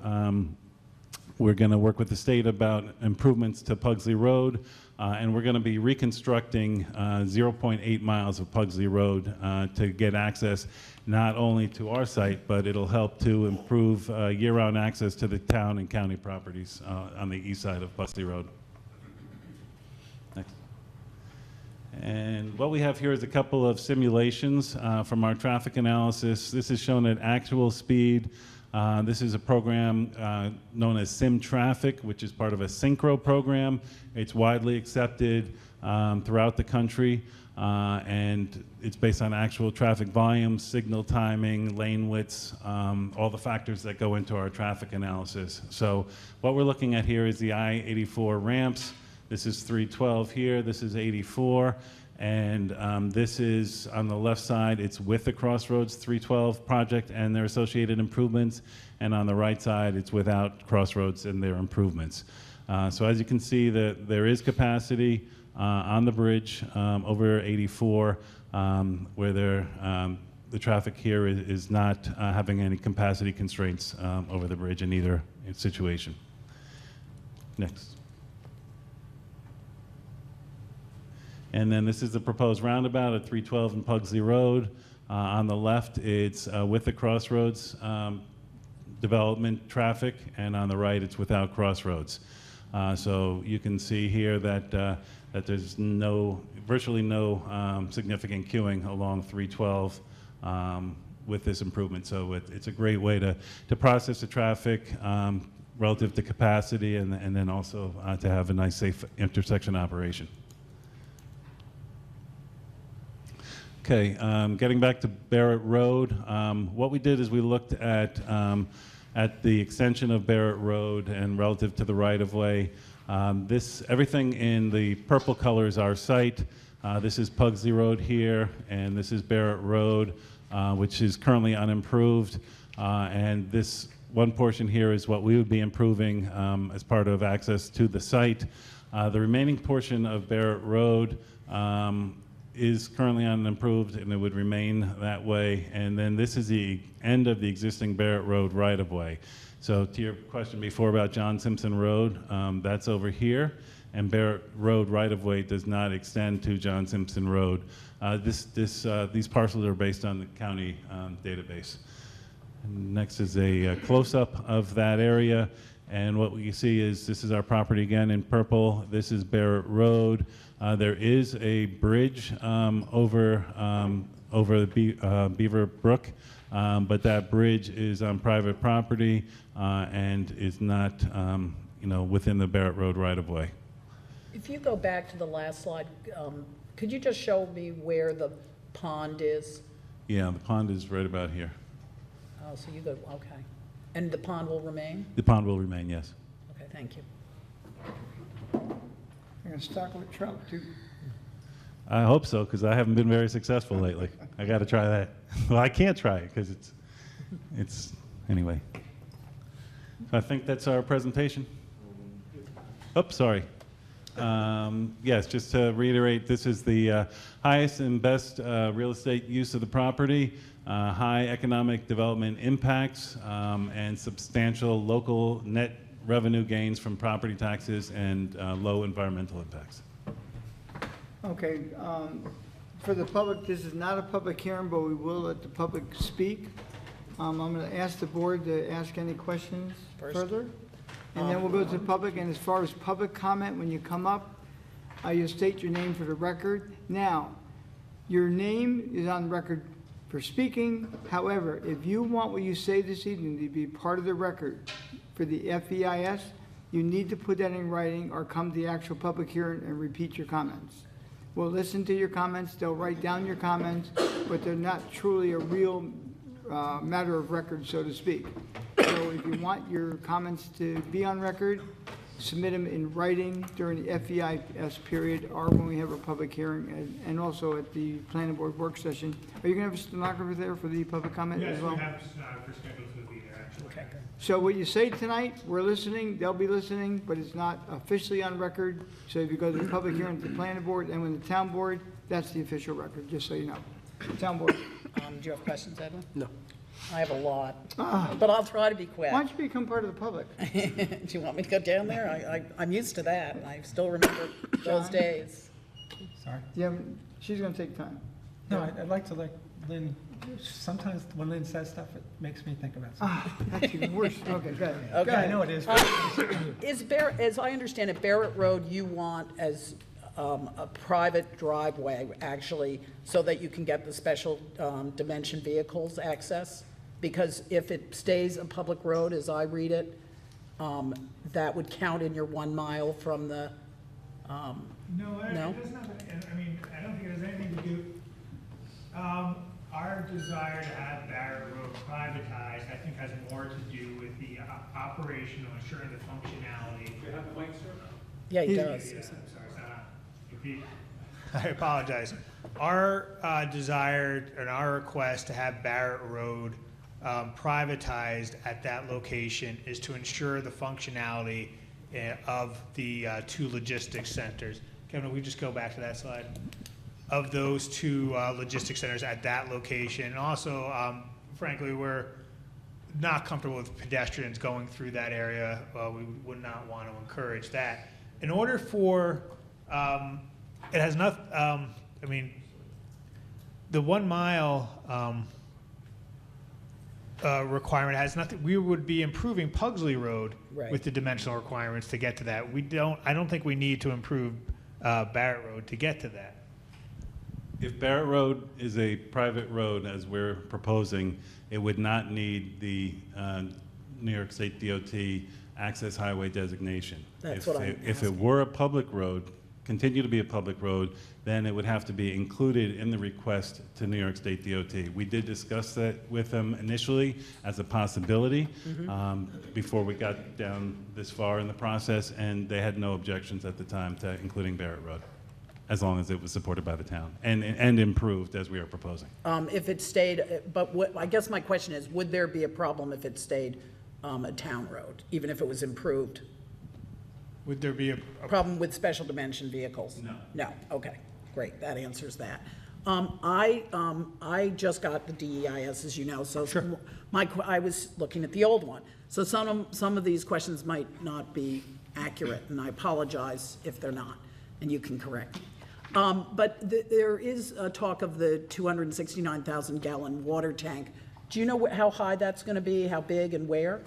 we're going to work with the state about improvements to Pugsley Road, and we're going to be reconstructing 0.8 miles of Pugsley Road to get access not only to our site, but it'll help to improve year-round access to the town and county properties on the east side of Pugsley Road. Next. And what we have here is a couple of simulations from our traffic analysis. This is shown at actual speed. This is a program known as SimTraffic, which is part of a Synchro program. It's widely accepted throughout the country, and it's based on actual traffic volumes, signal timing, lane widths, all the factors that go into our traffic analysis. So what we're looking at here is the I-84 ramps. This is 312 here, this is 84, and this is on the left side, it's with the Crossroads 312 project and their associated improvements, and on the right side, it's without Crossroads and their improvements. So as you can see, there is capacity on the bridge over 84, where the traffic here is not having any capacity constraints over the bridge in either situation. Next. And then this is the proposed roundabout at 312 and Pugsley Road. On the left, it's with the Crossroads development traffic, and on the right, it's without Crossroads. So you can see here that there's virtually no significant queuing along 312 with this improvement. So it's a great way to process the traffic relative to capacity, and then also to have a nice, safe intersection operation. Okay, getting back to Barrett Road, what we did is we looked at the extension of Barrett Road and relative to the right-of-way. Everything in the purple color is our site. This is Pugsley Road here, and this is Barrett Road. which is currently unimproved. And this one portion here is what we would be improving as part of access to the site. The remaining portion of Barrett Road is currently unimproved, and it would remain that way. And then this is the end of the existing Barrett Road right-of-way. So to your question before about John Simpson Road, that's over here, and Barrett Road right-of-way does not extend to John Simpson Road. These parcels are based on the county database. And next is a close-up of that area, and what we see is this is our property again in purple. This is Barrett Road. There is a bridge over the Beaver Brook, but that bridge is on private property and is not, within the Barrett Road right-of-way. If you go back to the last slide, could you just show me where the pond is? Yeah, the pond is right about here. Oh, so you go, okay. And the pond will remain? The pond will remain, yes. Okay, thank you. You're gonna stock with trout too. I hope so, because I haven't been very successful lately. I got to try that. Well, I can't try it because anyway. I think that's our presentation. Oops, sorry. Yes, just to reiterate, this is the highest and best real estate use of the property, high economic development impacts, and substantial local net revenue gains from property taxes and low environmental impacts. Okay, for the public, this is not a public hearing, but we will let the public speak. I'm going to ask the board to ask any questions further, and then we'll go to the public. And as far as public comment, when you come up, you state your name for the record. Now, your name is on record for speaking. However, if you want what you say this evening to be part of the record for the FEIS, you need to put that in writing or come to the actual public hearing and repeat your comments. We'll listen to your comments, they'll write down your comments, but they're not truly a real matter of record, so to speak. So if you want your comments to be on record, submit them in writing during the FEIS period or when we have a public hearing and also at the planning board work session. Are you going to have a stenographer there for the public comment as well? Yes, we have for schedules to be there, actually. Okay. So what you say tonight, we're listening, they'll be listening, but it's not officially on record. So if you go to the public hearing at the planning board and with the town board, that's the official record, just so you know. Town board. Do you have questions, Edwin? No. I have a lot, but I'll try to be quick. Why don't you become part of the public? Do you want me to go down there? I'm used to that. I still remember those days. Sorry? Yeah, she's going to take time. No, I'd like to, Lynn, sometimes when Lynn says stuff, it makes me think about something. That's even worse. Okay, go ahead. Okay. Yeah, I know it is. Is Barrett, as I understand it, Barrett Road, you want as a private driveway, actually, so that you can get the special dimension vehicles access? Because if it stays a public road, as I read it, that would count in your 1 mile from the, No, No? it doesn't have, I don't think it has anything to do, our desire to have Barrett Road privatized, I think has more to do with the operational, ensuring the functionality. Do you have the mic, sir? yeah, he does. Yeah, I'm sorry, it's not, repeat. I apologize. Our desire and our request to have Barrett Road privatized at that location is to ensure the functionality of the two logistics centers. Kevin, will we just go back to that slide? Of those two logistics centers at that location. And also, frankly, we're not comfortable with pedestrians going through that area. We would not want to encourage that. In order for, it has not, the 1 mile requirement has nothing, we would be improving Pugsley Road Right. with the dimensional requirements to get to that. I don't think we need to improve Barrett Road to get to that. If Barrett Road is a private road, as we're proposing, it would not need the New York State DOT access highway designation. That's If what I'm If it were a public road, continue to be a public road, then it would have to be included in the request to New York State DOT. We did discuss that with them initially as a possibility before we got down this far in the process, and they had no objections at the time to including Barrett Road as long as it was supported by the town and improved as we are proposing. If it stayed, but what, I guess my question is, would there be a problem if it stayed a town road, even if it was improved? Would there be a Problem with special dimension vehicles? No. No, okay, great, that answers that. I just got the DEIS, as you know, so I was looking at the old one. So some of these questions might not be accurate, and I apologize if they're not, and you can correct me. But there is a talk of the 269,000 gallon water tank. Do you know how high that's going to be, how big and where?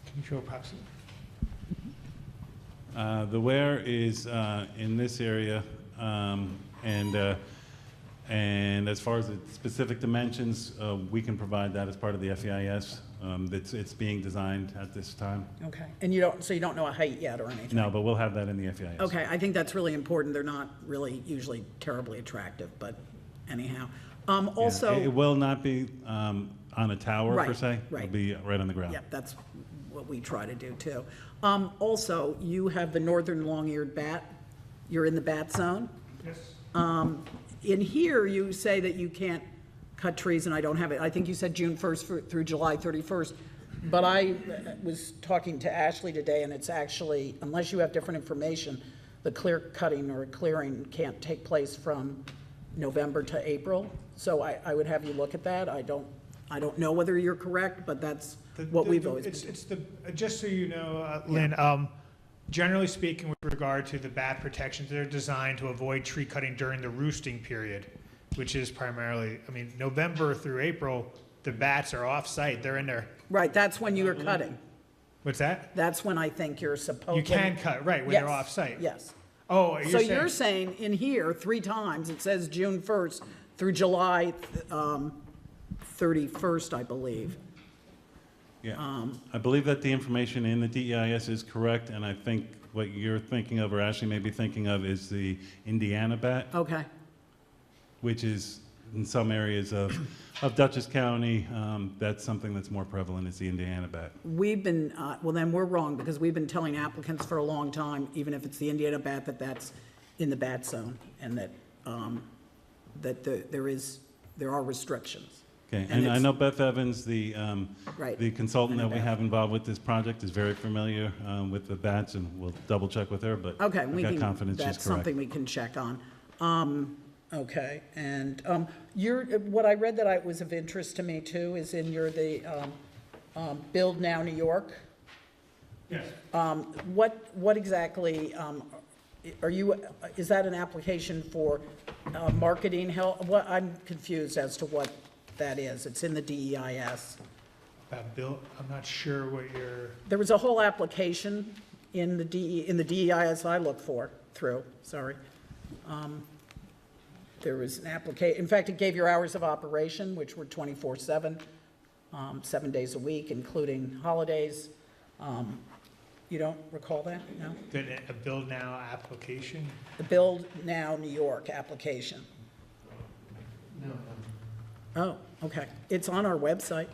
Can you show approximately? The where is in this area, and as far as the specific dimensions, we can provide that as part of the FEIS. It's being designed at this time. Okay, and so you don't know a height yet or anything? No, but we'll have that in the FEIS. Okay, I think that's really important. They're not really usually terribly attractive, but anyhow. Yeah, Also. it will not be on a tower per Right, se. right. It'll be right on the ground. Yep, that's what we try to do too. Also, you have the northern long-eared bat. You're in the bat zone. Yes. In here, you say that you can't cut trees, and I don't have it. I think you said June 1st through July 31st. But I was talking to Ashley today, and it's actually, unless you have different information, the clear cutting or clearing can't take place from November to April. So I would have you look at that. I don't know whether you're correct, but that's what we've always been doing. Just so you know, Lynn, generally speaking, with regard to the bat protections, they're designed to avoid tree cutting during the roosting period, which is primarily, November through April, the bats are off-site. They're in there. Right, that's when you are cutting. What's that? That's when I think you're supposed. You can cut, right, when they're off-site. Yes. Oh, So you're saying in here, 3 times, it says June 1st through July 31st, I believe. Yeah. I believe that the information in the DEIS is correct, and I think what you're thinking of, or Ashley may be thinking of, is the Indiana bat, Okay, which is in some areas of Dutchess County. That's something that's more prevalent, is the Indiana bat. we've been, well, then we're wrong, because we've been telling applicants for a long time, even if it's the Indiana bat, that that's in the bat zone, and that, there are restrictions. Okay, And and I it's- know Beth Evans, the Right. the consultant And that we Beth. have involved with this project, is very familiar with the bats, and we'll double check with her, but Okay, I've got confidence she's correct. that's something we can check on. Okay, and what I read that was of interest to me too is in the Build Now New York. Yes. What exactly are you, is that an application for marketing help? I'm confused as to what that is. It's in the DEIS. Bill, I'm not sure what you're, There was a whole application in the DEIS I looked through, sorry. There was an application, in fact, it gave your hours of operation, which were 24/7, 7 days a week, including holidays. You don't recall that, no? a Build Now application? The Build Now New York application. Oh, okay. It's on our website,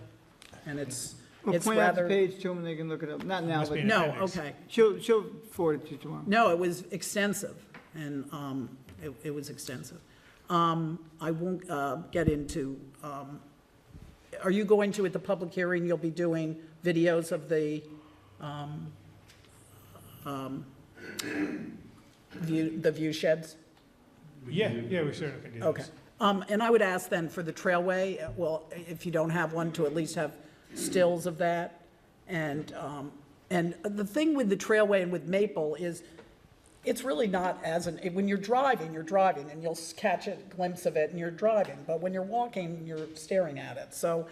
and it's We'll point out the rather, page to them and they can look it up. Not now, Must but be an no, appendix. okay. she'll forward it to you tomorrow. No, it was extensive, and it was extensive. I won't get into, are you going to, at the public hearing, you'll be doing videos of the view sheds? Yeah, we certainly can do that. Okay. And I would ask then for the trailway, well, if you don't have one, to at least have stills of that. And the thing with the trailway and with Maple is, it's really not when you're driving, and you'll catch a glimpse of it and you're driving. But when you're walking, you're staring at it. So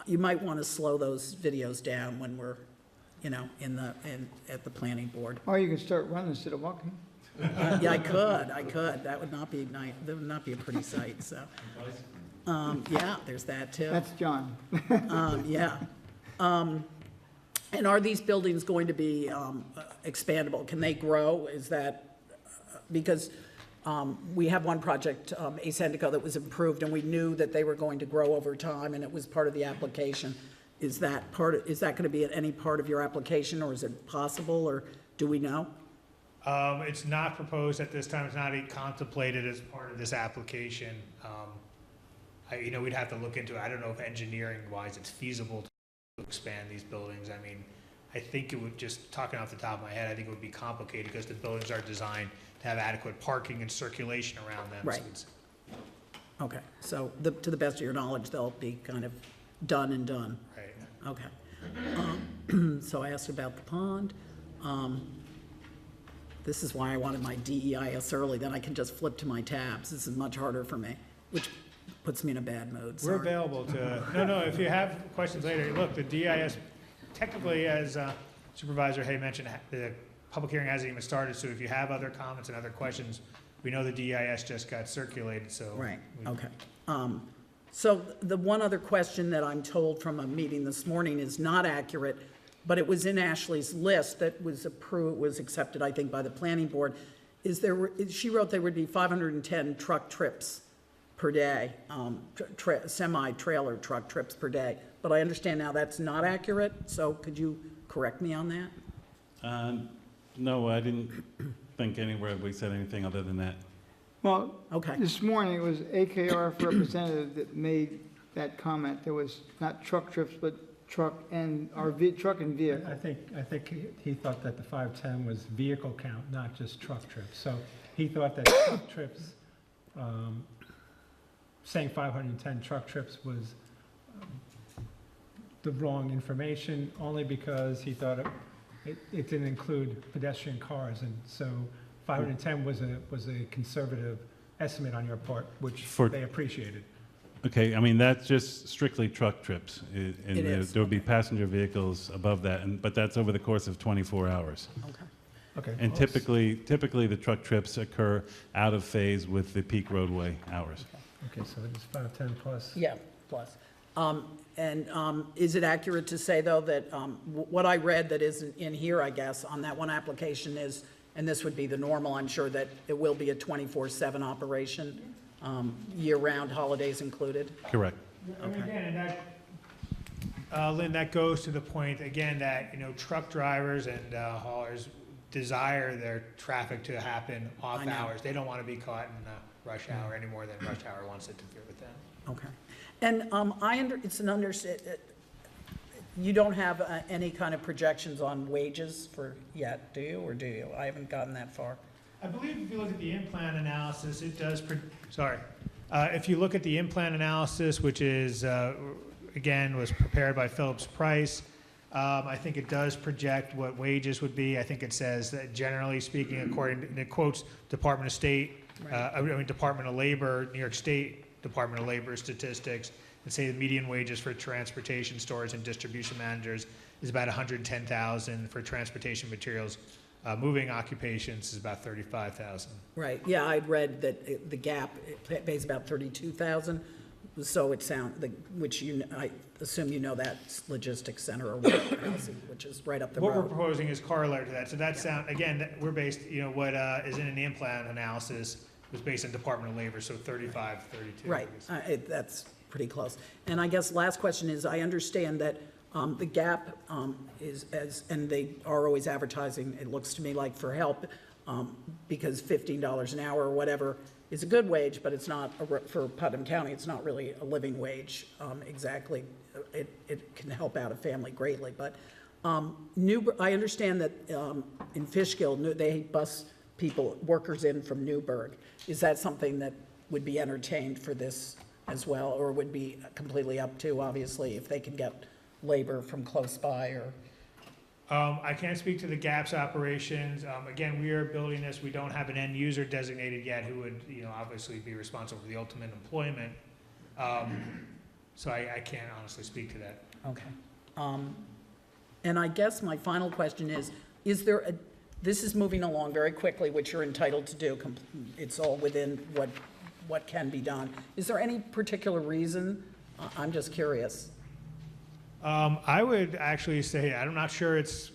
you might want to slow those videos down when we're, at the planning board. Or you can start running instead of walking. Yeah, I could. That would not be nice. That would not be a pretty sight, so. Yeah, there's that too. That's John. Yeah. And are these buildings going to be expandable? Can they grow? Is that, because we have one project, Ace Endico, that was improved, and we knew that they were going to grow over time, and it was part of the application. Is that going to be any part of your application, or is it possible, or do we know? It's not proposed at this time, it's not contemplated as part of this application. We'd have to look into it. I don't know if engineering-wise it's feasible to expand these buildings. I mean, I think it would, just talking off the top of my head, I think it would be complicated because the buildings are designed to have adequate parking and circulation around them. So Right. it's- Okay, so to the best of your knowledge, they'll be kind of done and done. Right. Okay. So I asked about the pond. This is why I wanted my DEIS early, then I can just flip to my tabs. This is much harder for me, which puts me in a bad mood, We're sorry. available to, no, if you have questions later, look, the DIS, technically, as Supervisor Hay mentioned, the public hearing hasn't even started, so if you have other comments and other questions, we know the DIS just got circulated, so. Right, we- okay. So the one other question that I'm told from a meeting this morning is not accurate, but it was in Ashley's list that was approved, was accepted, I think, by the planning board, she wrote there would be 510 truck trips per day, semi-trailer truck trips per day. But I understand now that's not accurate, so could you correct me on that? No, I didn't think anywhere we said anything other than that. Well, Okay, this morning, it was AKRF representative that made that comment. There was not truck trips, but truck and vehicle. I think he thought that the 510 was vehicle count, not just truck trips. So he thought that truck trips, saying 510 truck trips was the wrong information, only because he thought it didn't include pedestrian cars. And so 510 was a conservative estimate on your part, which they appreciated. Okay, I mean, that's just strictly truck trips. And It is, there would be passenger vehicles above that, but that's over the course of 24 hours. okay. Okay. And typically, the truck trips occur out of phase with the peak roadway hours. Okay, so it's 510 plus. Yeah, plus. Is it accurate to say, though, that what I read that isn't in here, I guess, on that one application is, and this would be the normal, I'm sure that it will be a 24/7 operation, year-round, holidays included? Correct. And again, Lynn, that goes to the point, again, that, truck drivers and haulers desire their traffic to happen off I know. hours. They don't want to be caught in rush hour any more than rush hour wants to interfere with them. Okay. And you don't have any kind of projections on wages for yet, do you, or do you? I haven't gotten that far. I believe if you look at the in-plan analysis, it does, if you look at the in-plan analysis, which is, again, was prepared by Phillips Price, I think it does project what wages would be. I think it says that generally speaking, according to, and it quotes Department of State, Department of Labor, New York State Department of Labor statistics, and say the median wages for transportation, storage, and distribution managers is about $110,000 for transportation materials. Moving occupations is about $35,000. Right, yeah, I'd read that the Gap it pays about $32,000, so it which I assume you know that's logistics center or warehousing, which is right up the What we're road. proposing is corollary to that. So that we're based, what is in an in-plan analysis was based on Department of Labor, so 35, 32. Right, that's pretty close. And I guess last question is, I understand that the Gap and they are always advertising, it looks to me like for help, because $15 an hour or whatever is a good wage, but it's not, for Putnam County, it's not really a living wage exactly. It can help out a family greatly, but I understand that in Fishkill, they bus workers in from Newburgh. Is that something that would be entertained for this as well, or would be completely up to, obviously, if they can get labor from close by, or? I can't speak to the GAPS operations. Again, we are building this. We don't have an end user designated yet who would, obviously be responsible for the ultimate employment. So I can't honestly speak to that. Okay. And I guess my final question is this is moving along very quickly, which you're entitled to do. It's all within what can be done. Is there any particular reason? I'm just curious. I would actually say, I'm not sure it's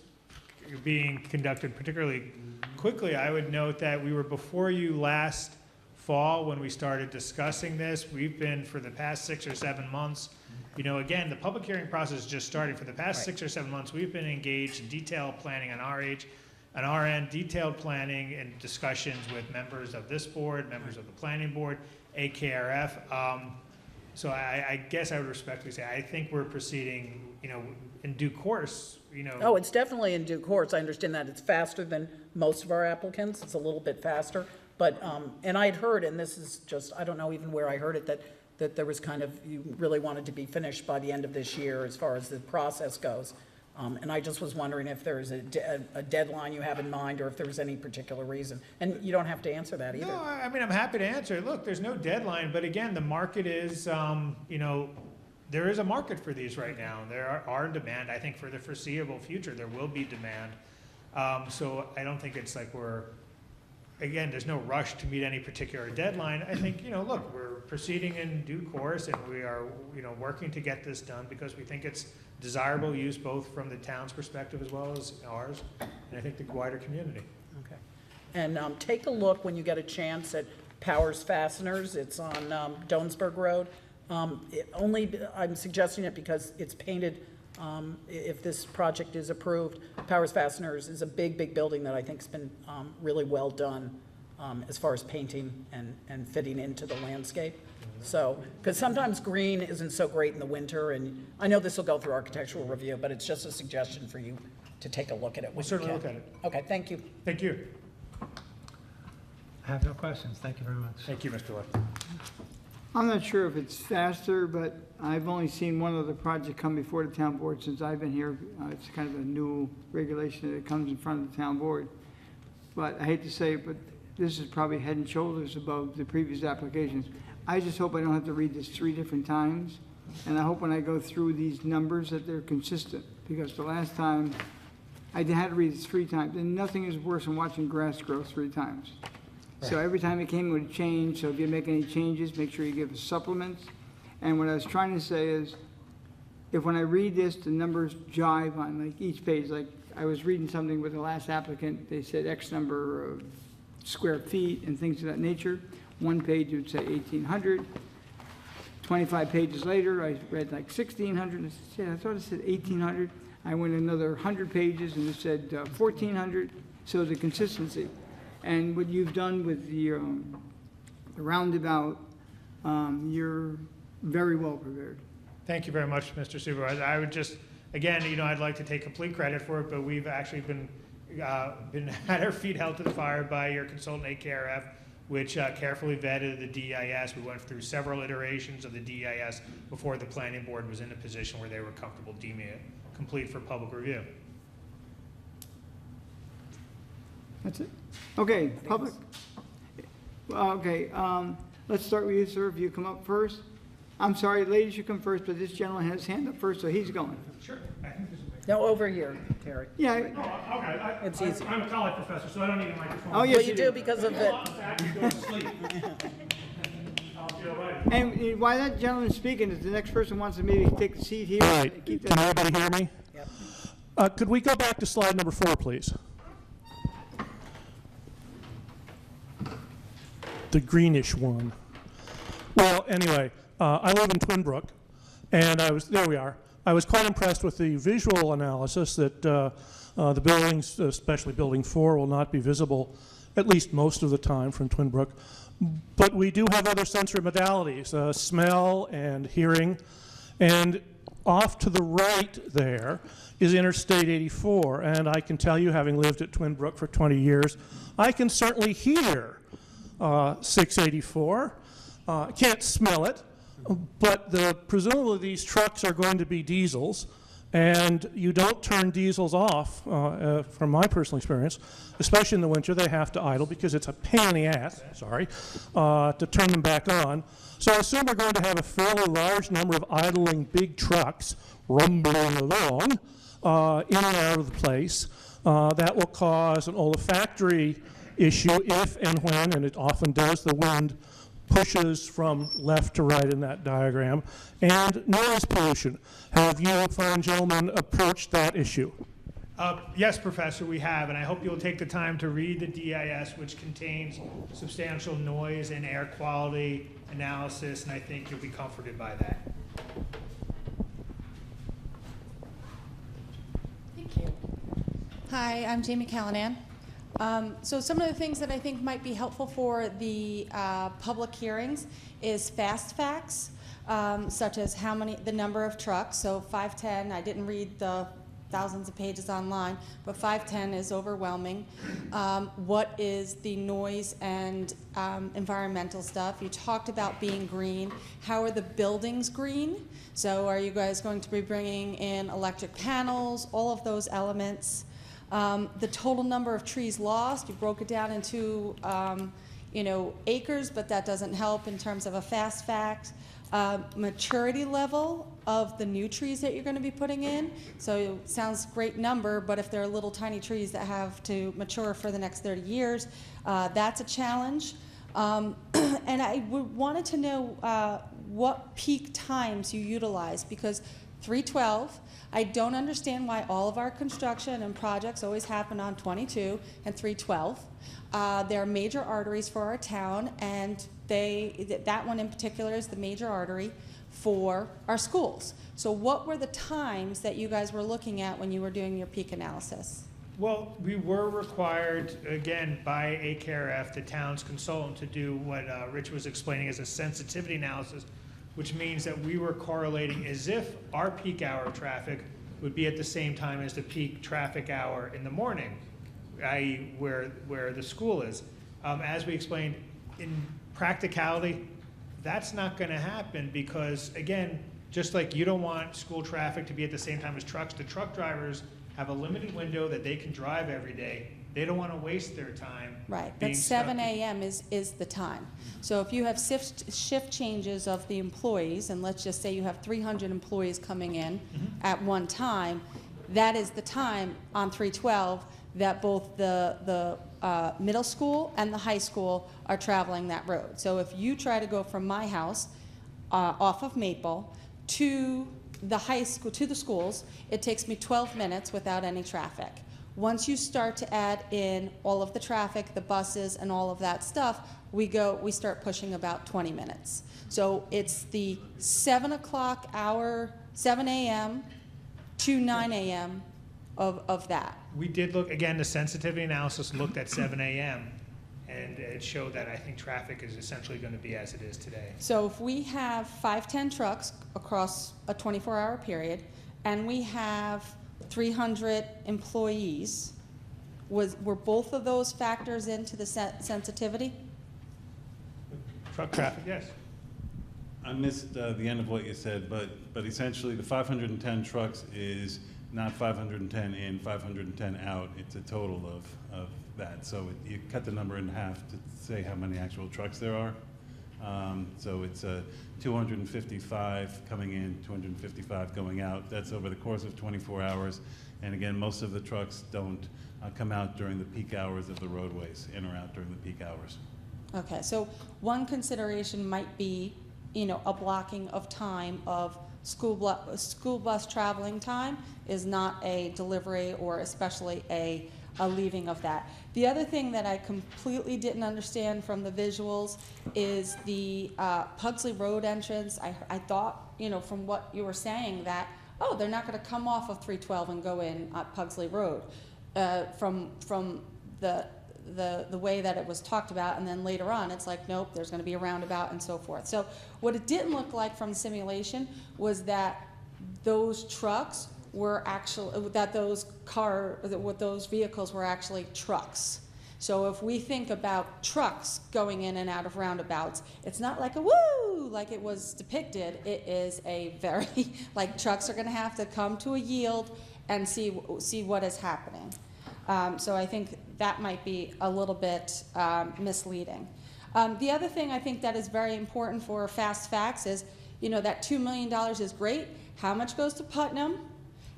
being conducted particularly quickly. I would note that we were before you last fall when we started discussing this. We've been, for the past 6 or 7 months, again, the public hearing process is just starting. For the past 6 or 7 months, we've been engaged in detailed planning on our on our end, detailed planning and discussions with members of this board, members of the planning board, AKRF. So I guess I would respectfully say, I think we're proceeding, in due course, Oh, it's definitely in due course. I understand that it's faster than most of our applicants. It's a little bit faster. But, and I'd heard, and this is just, I don't know even where I heard it, that there was kind of, you really wanted to be finished by the end of this year as far as the process goes. And I just was wondering if there's a deadline you have in mind, or if there was any particular reason. And you don't have to answer that either. No, I mean, I'm happy to answer. Look, there's no deadline, but again, the market is, there is a market for these right now. There are demand. I think for the foreseeable future, there will be demand. So I don't think it's like again, there's no rush to meet any particular deadline. I think, look, we're proceeding in due course, and we are, working to get this done because we think it's desirable use both from the town's perspective as well as ours, and I think the wider community. Okay. And take a look when you get a chance at Powers Fasteners. It's on Doansburg Road. I'm suggesting it because it's painted, if this project is approved. Powers Fasteners is a big, big building that I think has been really well done as far as painting and fitting into the landscape. So, because sometimes green isn't so great in the winter, and I know this will go through architectural review, but it's just a suggestion for you to take a look at it. We'll certainly look at it. Okay, thank you. Thank you. I have no questions. Thank you very much. Thank you, Mr. Left. I'm not sure if it's faster, but I've only seen one other project come before the town board since I've been here. It's kind of a new regulation that comes in front of the town board. But I hate to say it, but this is probably head and shoulders above the previous applications. I just hope I don't have to read this 3 different times. And I hope when I go through these numbers that they're consistent. Because the last time, I had to read it 3 times. And nothing is worse than watching grass grow 3 times. So every time it came with a change, so if you make any changes, make sure you give us supplements. And what I was trying to say is, if when I read this, the numbers jive on like each page, like I was reading something with the last applicant, they said X number of square feet and things of that nature. One page would say 1,800. 25 pages later, I read like 1,600. I said, I thought it said 1,800. I went another 100 pages and it said 1,400. So the consistency. And what you've done with the roundabout, you're very well prepared. Thank you very much, Mr. Supervisor. I would just, again, I'd like to take complete credit for it, but we've actually been had our feet held to the fire by your consultant AKRF, which carefully vetted the DEIS. We went through several iterations of the DEIS before the planning board was in a position where they were comfortable deeming it complete for public review. That's it? Okay, public. Okay, let's start with you, sir, if you come up first. I'm sorry, ladies, you come first, but this gentleman has his hand up first, so he's going. Sure. No, over here, Terry. Yeah, Okay, It's easy. I'm a college professor, so I don't need a microphone. oh, yes, Well, you do because of the, I'm actually going to sleep. I'll feel right. and while that gentleman's speaking, if the next person wants to maybe take a seat here. All right, keep can that. everybody hear me? Yep. Could we go back to slide number 4, please? The greenish one. Well, anyway, I live in Twin Brook, and there we are. I was quite impressed with the visual analysis that the buildings, especially Building 4, will not be visible, at least most of the time, from Twin Brook. But we do have other sensory modalities, smell and hearing. And off to the right there is Interstate 84. And I can tell you, having lived at Twin Brook for 20 years, I can certainly hear 684. Can't smell it. But presumably these trucks are going to be diesels, and you don't turn diesels off, from my personal experience, especially in the winter. They have to idle because it's a pain in the ass, to turn them back on. So I assume we're going to have a fairly large number of idling big trucks rumbling along in and out of the place. That will cause an olfactory issue if and when, and it often does, the wind pushes from left to right in that diagram, and noise pollution. Have you fine gentlemen approached that issue? Yes, Professor, we have, and I hope you'll take the time to read the DIS, which contains substantial noise and air quality analysis, and I think you'll be comforted by that. Thank you. Hi, I'm Jamie Callanan. So some of the things that I think might be helpful for the public hearings is fast facts, such as the number of trucks. So 510, I didn't read the thousands of pages online, but 510 is overwhelming. What is the noise and environmental stuff? You talked about being green. How are the buildings green? So are you guys going to be bringing in electric panels, all of those elements? The total number of trees lost, you broke it down into acres, but that doesn't help in terms of a fast fact. Maturity level of the new trees that you're going to be putting in. So it sounds great number, but if they're little tiny trees that have to mature for the next 30 years, that's a challenge. And I wanted to know what peak times you utilize, because 312, I don't understand why all of our construction and projects always happen on 22 and 312. They're major arteries for our town, and that one in particular is the major artery for our schools. So what were the times that you guys were looking at when you were doing your peak analysis? Well, we were required, again, by ACARF, the town's consultant, to do what Rich was explaining as a sensitivity analysis, which means that we were correlating as if our peak hour traffic would be at the same time as the peak traffic hour in the morning, i.e. where the school is. As we explained, in practicality, that's not going to happen because, again, just like you don't want school traffic to be at the same time as trucks, the truck drivers have a limited window that they can drive every day. They don't want to waste their time. Right, being but stuck 7 a.m. is the time. So if you have shift changes of the employees, and let's just say you have 300 employees coming in at one time, that is the time on 312 that both the middle school and the high school are traveling that road. So if you try to go from my house off of Maple to the high school, to the schools, it takes me 12 minutes without any traffic. Once you start to add in all of the traffic, the buses and all of that stuff, we start pushing about 20 minutes. So it's the 7 o'clock hour, 7 a.m. to 9 a.m. of that. We did look, again, the sensitivity analysis looked at 7 a.m. and it showed that I think traffic is essentially going to be as it is today. So if we have 510 trucks across a 24-hour period, and we have 300 employees, were both of those factors into the sensitivity? Truck traffic, yes. I missed the end of what you said, but essentially the 510 trucks is not 510 in, 510 out. It's a total of that. So you cut the number in half to say how many actual trucks there are. So it's 255 coming in, 255 going out. That's over the course of 24 hours. And again, most of the trucks don't come out during the peak hours of the roadways, in or out during the peak hours. Okay, so one consideration might be, a blocking of time of school bus traveling time is not a delivery or especially a leaving of that. The other thing that I completely didn't understand from the visuals is the Pugsley Road entrance. I thought, from what you were saying that, they're not going to come off of 312 and go in at Pugsley Road from the way that it was talked about, and then later on it's like, nope, there's going to be a roundabout and so forth. So what it didn't look like from the simulation was that those trucks were actually, that those vehicles were actually trucks. So if we think about trucks going in and out of roundabouts, it's not like a woo, like it was depicted. It is a very, like trucks are going to have to come to a yield and see what is happening. So I think that might be a little bit misleading. The other thing I think that is very important for fast facts is, that $2 million is great. How much goes to Putnam?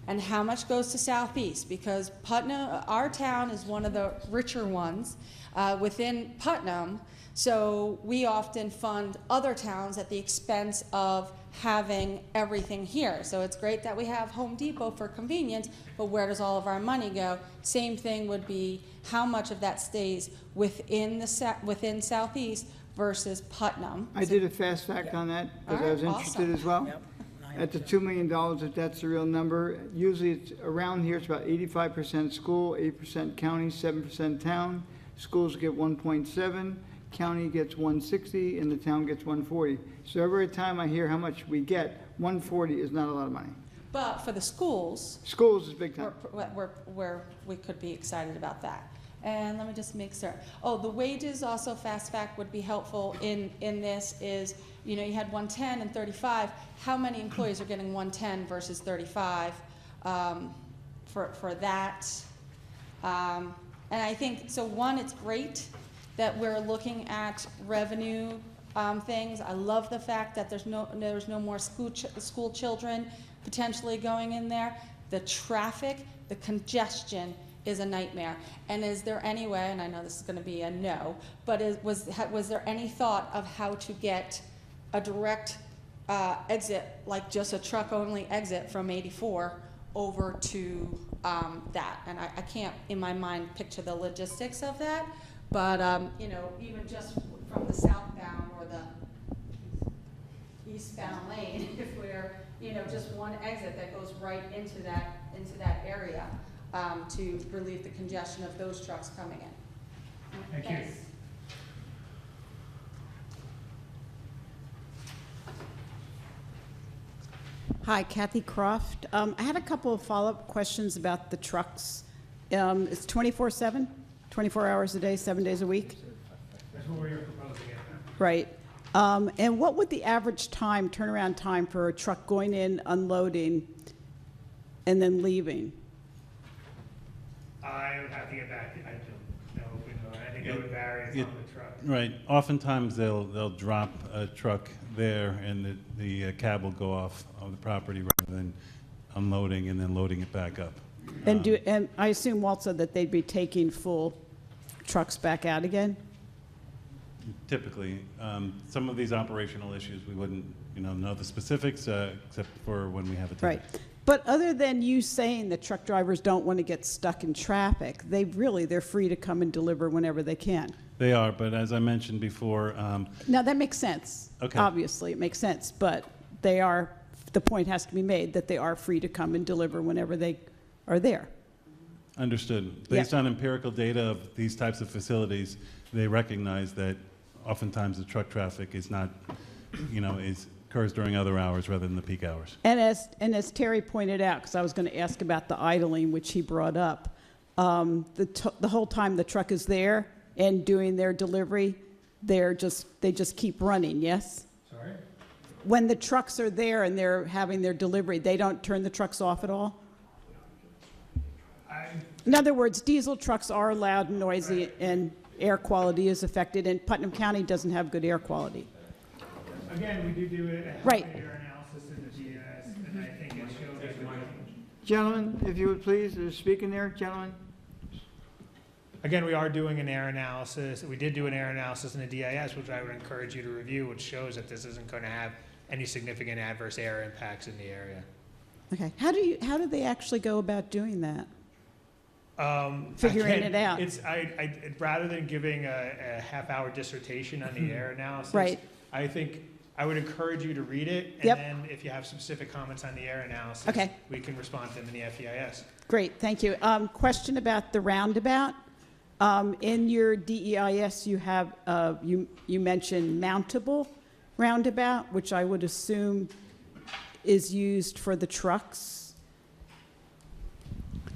And how much goes to Southeast? Because Putnam, our town is one of the richer ones within Putnam, so we often fund other towns at the expense of having everything here. So it's great that we have Home Depot for convenience, but where does all of our money go? Same thing would be how much of that stays within Southeast versus Putnam. I did a fast fact on that because I was interested as well. Yep, at the $2 million, if that's the real number. Usually it's around here, it's about 85% school, 8% county, 7% town. Schools get 1.7, county gets 160, and the town gets 140. So every time I hear how much we get, 140 is not a lot of money. But for the schools, Schools is big time. where we could be excited about that. And let me just make certain. Oh, the wages also, fast fact, would be helpful in this is, you know, you had 110 and 35. How many employees are getting 110 versus 35 for that? And I think, so one, it's great that we're looking at revenue things. I love the fact that there's no more school children potentially going in there. The traffic, the congestion is a nightmare. And is there any way, and I know this is going to be a no, but was there any thought of how to get a direct exit, like just a truck-only exit from 84 over to that? And I can't, in my mind, picture the logistics of that, but you know, even just from the southbound or the eastbound lane, if we're, you know, just one exit that goes right into that area to relieve the congestion of those trucks coming in. Thank you. Thanks. Hi, Kathy Croft. I had a couple of follow-up questions about the trucks. It's 24/7, 24 hours a day, 7 days a week? That's what we're proposing. Right. And what would the average time, turnaround time for a truck going in, unloading, and then leaving? I would have to get back. I don't know if we know. I think it would vary on the truck. Right. Oftentimes, they'll drop a truck there, and the cab will go off of the property rather than unloading and then loading it back up. And I assume also that they'd be taking full trucks back out again? Typically, some of these operational issues, we wouldn't, know the specifics, except for when we have a Right. ticket. But other than you saying that truck drivers don't want to get stuck in traffic, they're free to come and deliver whenever they can. They are, but as I mentioned before, Now, that makes sense. Okay. Obviously, it makes sense, but the point has to be made that they are free to come and deliver whenever they are there. understood. Based on empirical data of these types of facilities, they recognize that oftentimes the truck traffic is not, occurs during other hours rather than the peak hours. And as Terry pointed out, because I was going to ask about the idling, which he brought up, the whole time the truck is there and doing their delivery, they just keep running, yes? Sorry? When the trucks are there and they're having their delivery, they don't turn the trucks off at all? In other words, diesel trucks are loud and noisy, and air quality is affected, and Putnam County doesn't have good air quality. Again, we do a Right. air analysis in the GIS, and I think it shows. Gentlemen, if you would please, there's speaking there, gentlemen. Again, we are doing an air analysis. We did do an air analysis in the DIS, which I would encourage you to review, which shows that this isn't going to have any significant adverse air impacts in the area. Okay. How do they actually go about doing that? Figuring it out. Rather than giving a half-hour dissertation on the air analysis, Right. I think I would encourage you to read it, and Yep. then if you have specific comments on the air analysis, Okay. we can respond to them in the FEIS. Great, thank you. Question about the roundabout. In your DEIS, you have, you mentioned mountable roundabout, which I would assume is used for the trucks?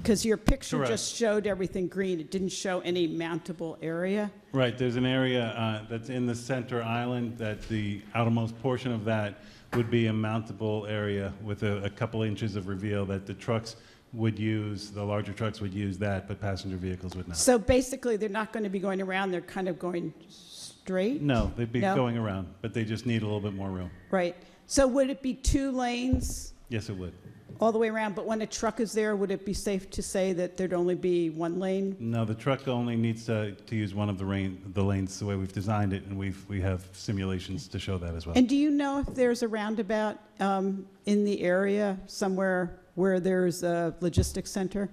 Because your picture Correct. just showed everything green. It didn't show any mountable area. Right, there's an area that's in the center island that the outermost portion of that would be a mountable area with a couple inches of reveal that the trucks would use, the larger trucks would use that, but passenger vehicles would not. So basically, they're not going to be going around, they're kind of going straight? No, they'd be No? going around, but they just need a little bit more room. Right. So would it be 2 lanes Yes, it would. all the way around? But when a truck is there, would it be safe to say that there'd only be 1 lane? No, the truck only needs to use one of the lanes the way we've designed it, and we have simulations to show that as well. And do you know if there's a roundabout in the area somewhere where there's a logistics center?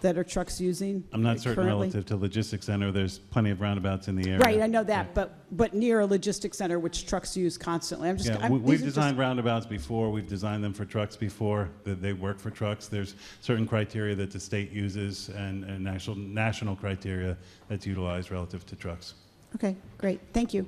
that are trucks using I'm not certain currently? relative to logistics center. There's plenty of roundabouts in the area. Right, I know that, but near a logistics center, which trucks use constantly. I'm just, Yeah, I'm, we've these are just- designed roundabouts before. We've designed them for trucks before. They work for trucks. There's certain criteria that the state uses and national criteria that's utilized relative to trucks. Okay, great, thank you.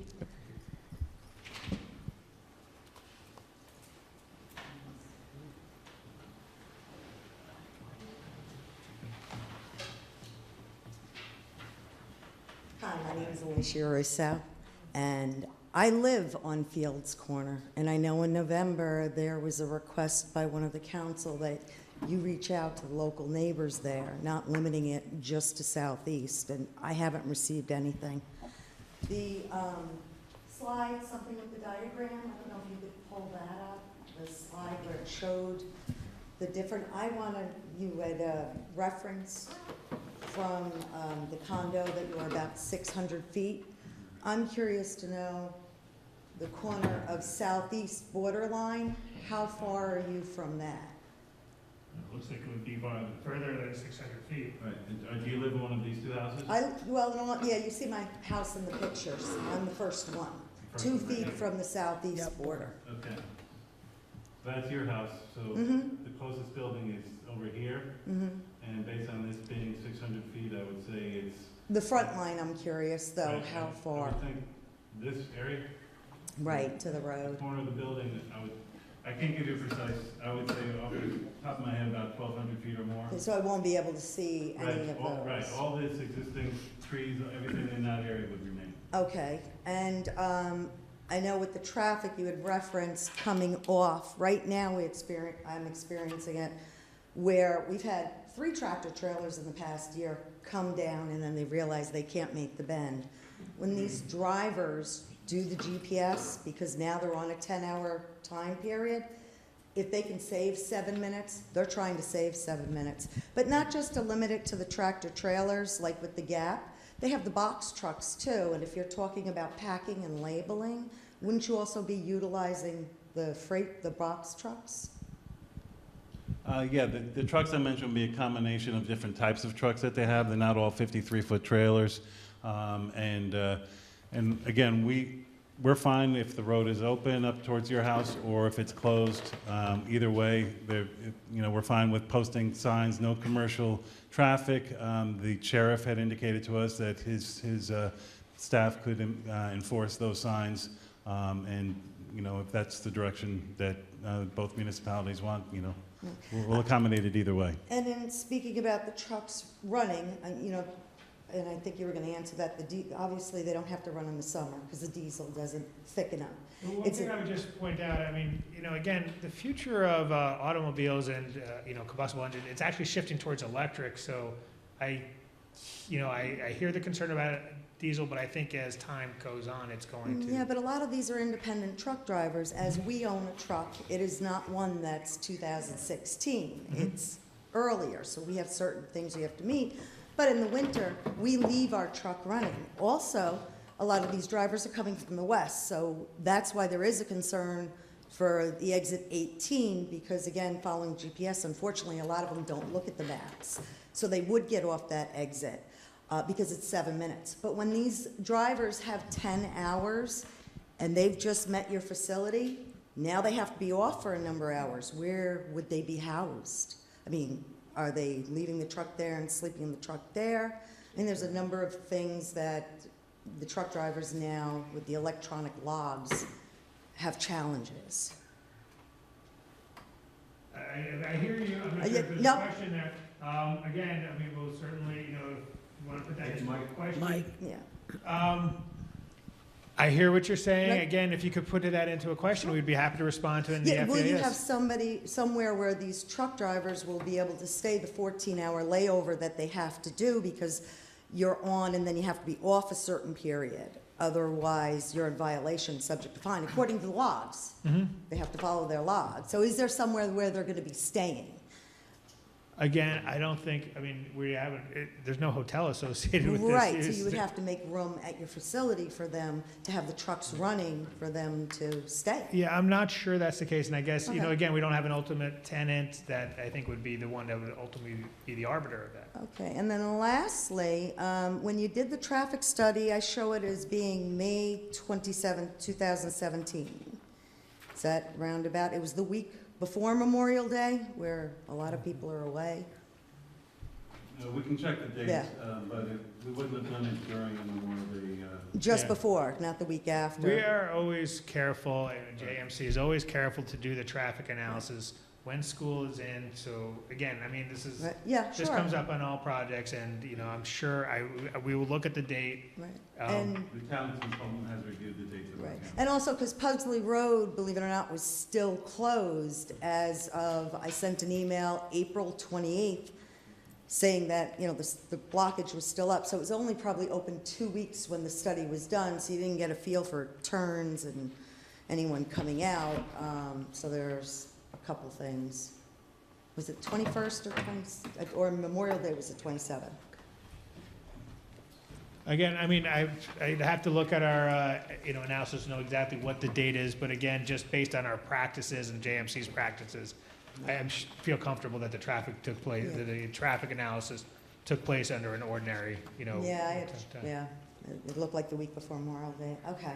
Hi, my name is Alicia Russo, and I live on Fields Corner. And I know in November, there was a request by one of the council that you reach out to the local neighbors there, not limiting it just to Southeast, and I haven't received anything. The slide, something with the diagram, I don't know if you could pull that up, the slide where it showed the different, I wanted, you had reference from the condo that you were about 600 feet. I'm curious to know the corner of southeast borderline, how far are you from that? It looks like it would be further than 600 feet. Right. And, do you live in one of these two houses? Well, no, yeah, you see my house in the pictures. I'm the first one. 2 feet from the southeast border. Okay. That's your house, so Mhm. the closest building is over here, and based on this being 600 feet, I would say it's... The front line, I'm curious though, Right, how I far? would think this area, Right, to the the road. corner of the building, I can't give you precise, I would say off the top of my head about 1,200 feet or more. So I won't be able to see any Right, of those. right, all this existing trees, everything in that area would remain. Okay, and I know with the traffic you had referenced coming off, right now I'm experiencing it, where we've had 3 tractor trailers in the past year come down and then they realize they can't make the bend. When these drivers do the GPS, because now they're on a 10-hour time period, if they can save 7 minutes, they're trying to save 7 minutes. But not just to limit it to the tractor trailers like with the Gap, they have the box trucks too, and if you're talking about packing and labeling, wouldn't you also be utilizing the box trucks? Yeah, the trucks I mentioned would be a combination of different types of trucks that they have. They're not all 53-foot trailers. And again, we're fine if the road is open up towards your house or if it's closed. Either way, we're fine with posting signs, no commercial traffic. The sheriff had indicated to us that his staff could enforce those signs. And, if that's the direction that both municipalities want, we'll accommodate it either way. And in speaking about the trucks running, and I think you were going to answer that, obviously they don't have to run in the summer because the diesel doesn't thicken up. Well, one thing I would just point out, I mean, again, the future of automobiles and, combustible engine, it's actually shifting towards electric. So I hear the concern about diesel, but I think as time goes on, it's going to. Yeah, but a lot of these are independent truck drivers. As we own a truck, it is not one that's 2016. It's earlier, so we have certain things we have to meet. But in the winter, we leave our truck running. Also, a lot of these drivers are coming from the west, so that's why there is a concern for the exit 18, because again, following GPS, unfortunately, a lot of them don't look at the maps. So they would get off that exit because it's 7 minutes. But when these drivers have 10 hours and they've just met your facility, now they have to be off for a number of hours. Where would they be housed? I mean, are they leaving the truck there and sleeping in the truck there? And there's a number of things that the truck drivers now, with the electronic logs, have challenges. I hear you. I'm not sure if there's a question there. Again, I mean, we'll certainly, if you want to put that into a question. Mike? Yeah. I hear what you're saying. Right. Again, if you could put that into a question, we'd be happy to respond to it in the Yeah, will you have FAS. somebody, somewhere where these truck drivers will be able to stay the 14-hour layover that they have to do because you're on and then you have to be off a certain period? Otherwise, you're in violation, subject to fine, according to the logs. They have to follow their logs. So is there somewhere where they're going to be staying? Again, I don't think, I mean, we haven't, there's no hotel associated with this. Right, so It's- you would have to make room at your facility for them to have the trucks running for them to stay. Yeah, I'm not sure that's the case, and I guess, you know, Okay. again, we don't have an ultimate tenant that I think would be the one that would ultimately be the arbiter of that. Okay, and then lastly, when you did the traffic study, I show it as being May 27, 2017. Is that roundabout? It was the week before Memorial Day, where a lot of people are away. We can check the Yeah. dates, but we wouldn't have done it during the Memorial Day. Just Yeah. before, not the week after. We are always careful, and JMC is always careful to do the traffic analysis when school is in, so, again, I mean, this is, Right, yeah, this sure. comes up on all projects, and, you know, I'm sure we will look at the date. Right. Um, And, The town consultant has reviewed the dates of our right. camp. And also, because Pugsley Road, believe it or not, was still closed as of, I sent an email April 28th saying that, you know, the blockage was still up. So it was only probably open 2 weeks when the study was done, so you didn't get a feel for turns and anyone coming out. So there's a couple things. Was it 21st or 20, or Memorial Day was the 27th? Again, I mean, I'd have to look at our, you know, analysis to know exactly what the date is, but again, just based on our practices and JMC's practices, feel comfortable that the traffic took place, Yeah. that the traffic analysis took place under an ordinary, you know. Yeah, time. yeah. It looked like the week before Memorial Day. Okay.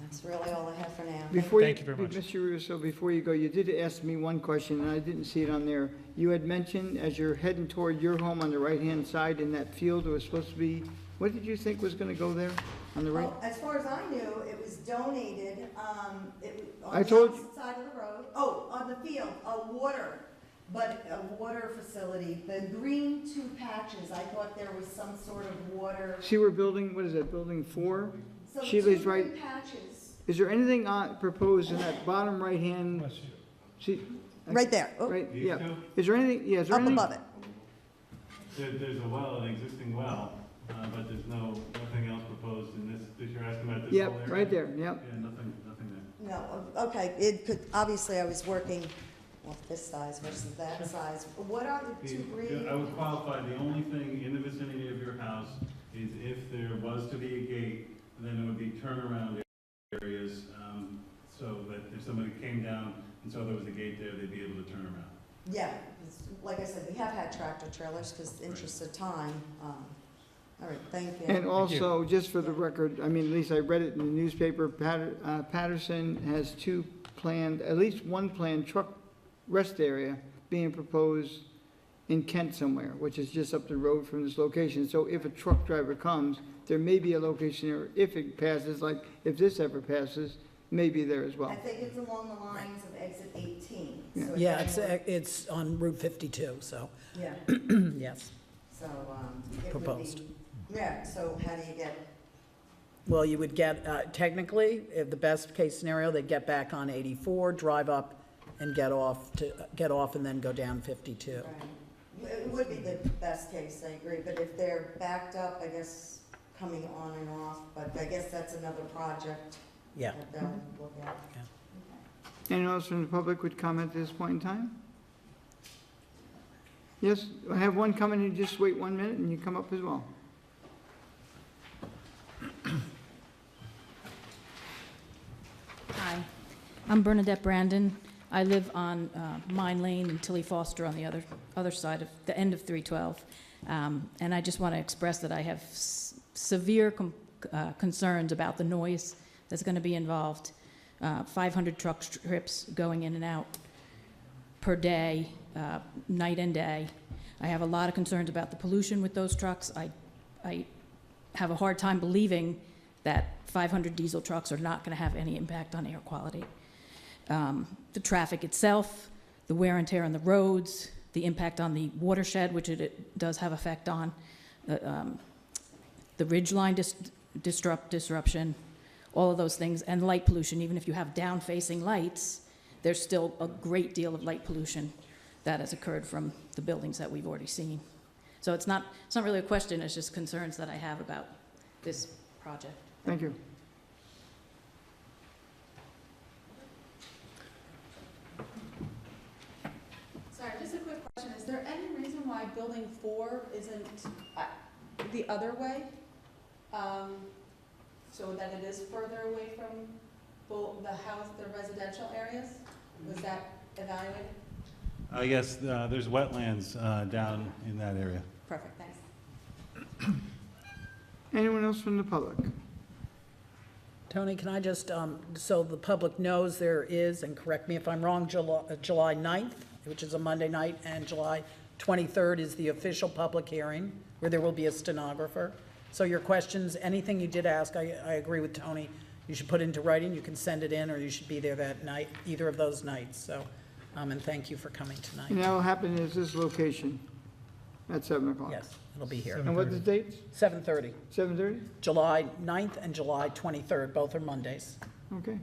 That's really all I have for now. Before Thank you very much. Mr. Russo, before you go, you did ask me one question, and I didn't see it on there. You had mentioned as you're heading toward your home on the right-hand side in that field, it was supposed to be, what did you think was gonna go there on the right? Well, as far as I knew, it was donated, it was I on the told opposite side of the road. Oh, on the field, a water facility. The green two patches, I thought there was some sort of water. See, we're building, what is that, building 4? So the Sheila's two right. green patches, Is there anything proposed in that bottom right-hand, Bless you. see? right there, oh, Right, These yeah. two? Is there anything, yeah, is there up anything? above it. There's a well, an existing well, but there's nothing else proposed in this, you're asking about this whole area? Yep, right there, yep. Yeah, nothing there. No, okay, it could, obviously I was working, well, this size versus that size. What are the two green? I would qualify, the only thing in the vicinity of your house is if there was to be a gate, then it would be turnaround areas, so that if somebody came down and saw there was a gate there, they'd be able to turn around. Yeah, 'cause like I said, we have had tractor trailers because interest of time. All right, thank you. And also, just for the record, I mean, at least I read it in the newspaper, Patterson has at least one planned truck rest area being proposed in Kent somewhere, which is just up the road from this location. So if a truck driver comes, there may be a location there, if it passes, like if this ever passes, maybe there as I well. think it's along the lines of exit 18. Yeah. So if Yeah, anyone- it's on Route 52, so, Yeah, yes. so, it would Proposed. be, yeah, so how do you get, Well, you would get, technically, if the best-case scenario, they'd get back on 84, drive up and get off and then go down 52. right. It would be the best case, I agree, but if they're backed up, I guess, coming on and off, but I guess that's another project Yeah. that they'll look at. Yeah. Anyone else from the public would comment at this point in time? Yes, I have one coming in, just wait 1 minute and you come up as well. Hi, I'm Bernadette Brandon. I live on Mine Lane and Tilly Foster on the other side of the end of 312. And I just want to express that I have severe concerns about the noise that's going to be involved. 500 truck trips going in and out per day, night and day. I have a lot of concerns about the pollution with those trucks. I have a hard time believing that 500 diesel trucks are not going to have any impact on air quality. The traffic itself, the wear and tear on the roads, the impact on the watershed, which it does have effect on, the ridgeline disruption, all of those things, and light pollution. Even if you have down-facing lights, there's still a great deal of light pollution that has occurred from the buildings that we've already seen. So it's not really a question, it's just concerns that I have about this project. Thank you. Sorry, just a quick question. Is there any why building 4 isn't the other way, so that it is further away from both the house, the residential areas? Was that evaluated? Yes, there's wetlands down in that area. Perfect, thanks. Anyone else from the public? Tony, can I just, so the public knows there is, and correct me if I'm wrong, July 9th, which is a Monday night, and July 23rd is the official public hearing, where there will be a stenographer. So your questions, anything you did ask, I agree with Tony, you should put into writing, you can send it in, or you should be there that night, either of those nights, so, and thank you for coming tonight. And that will happen at this location at 7 o'clock. Yes, it'll be here. And what the dates? 7:30, 7:30? July 9th and July 23rd, both are Mondays. Okay.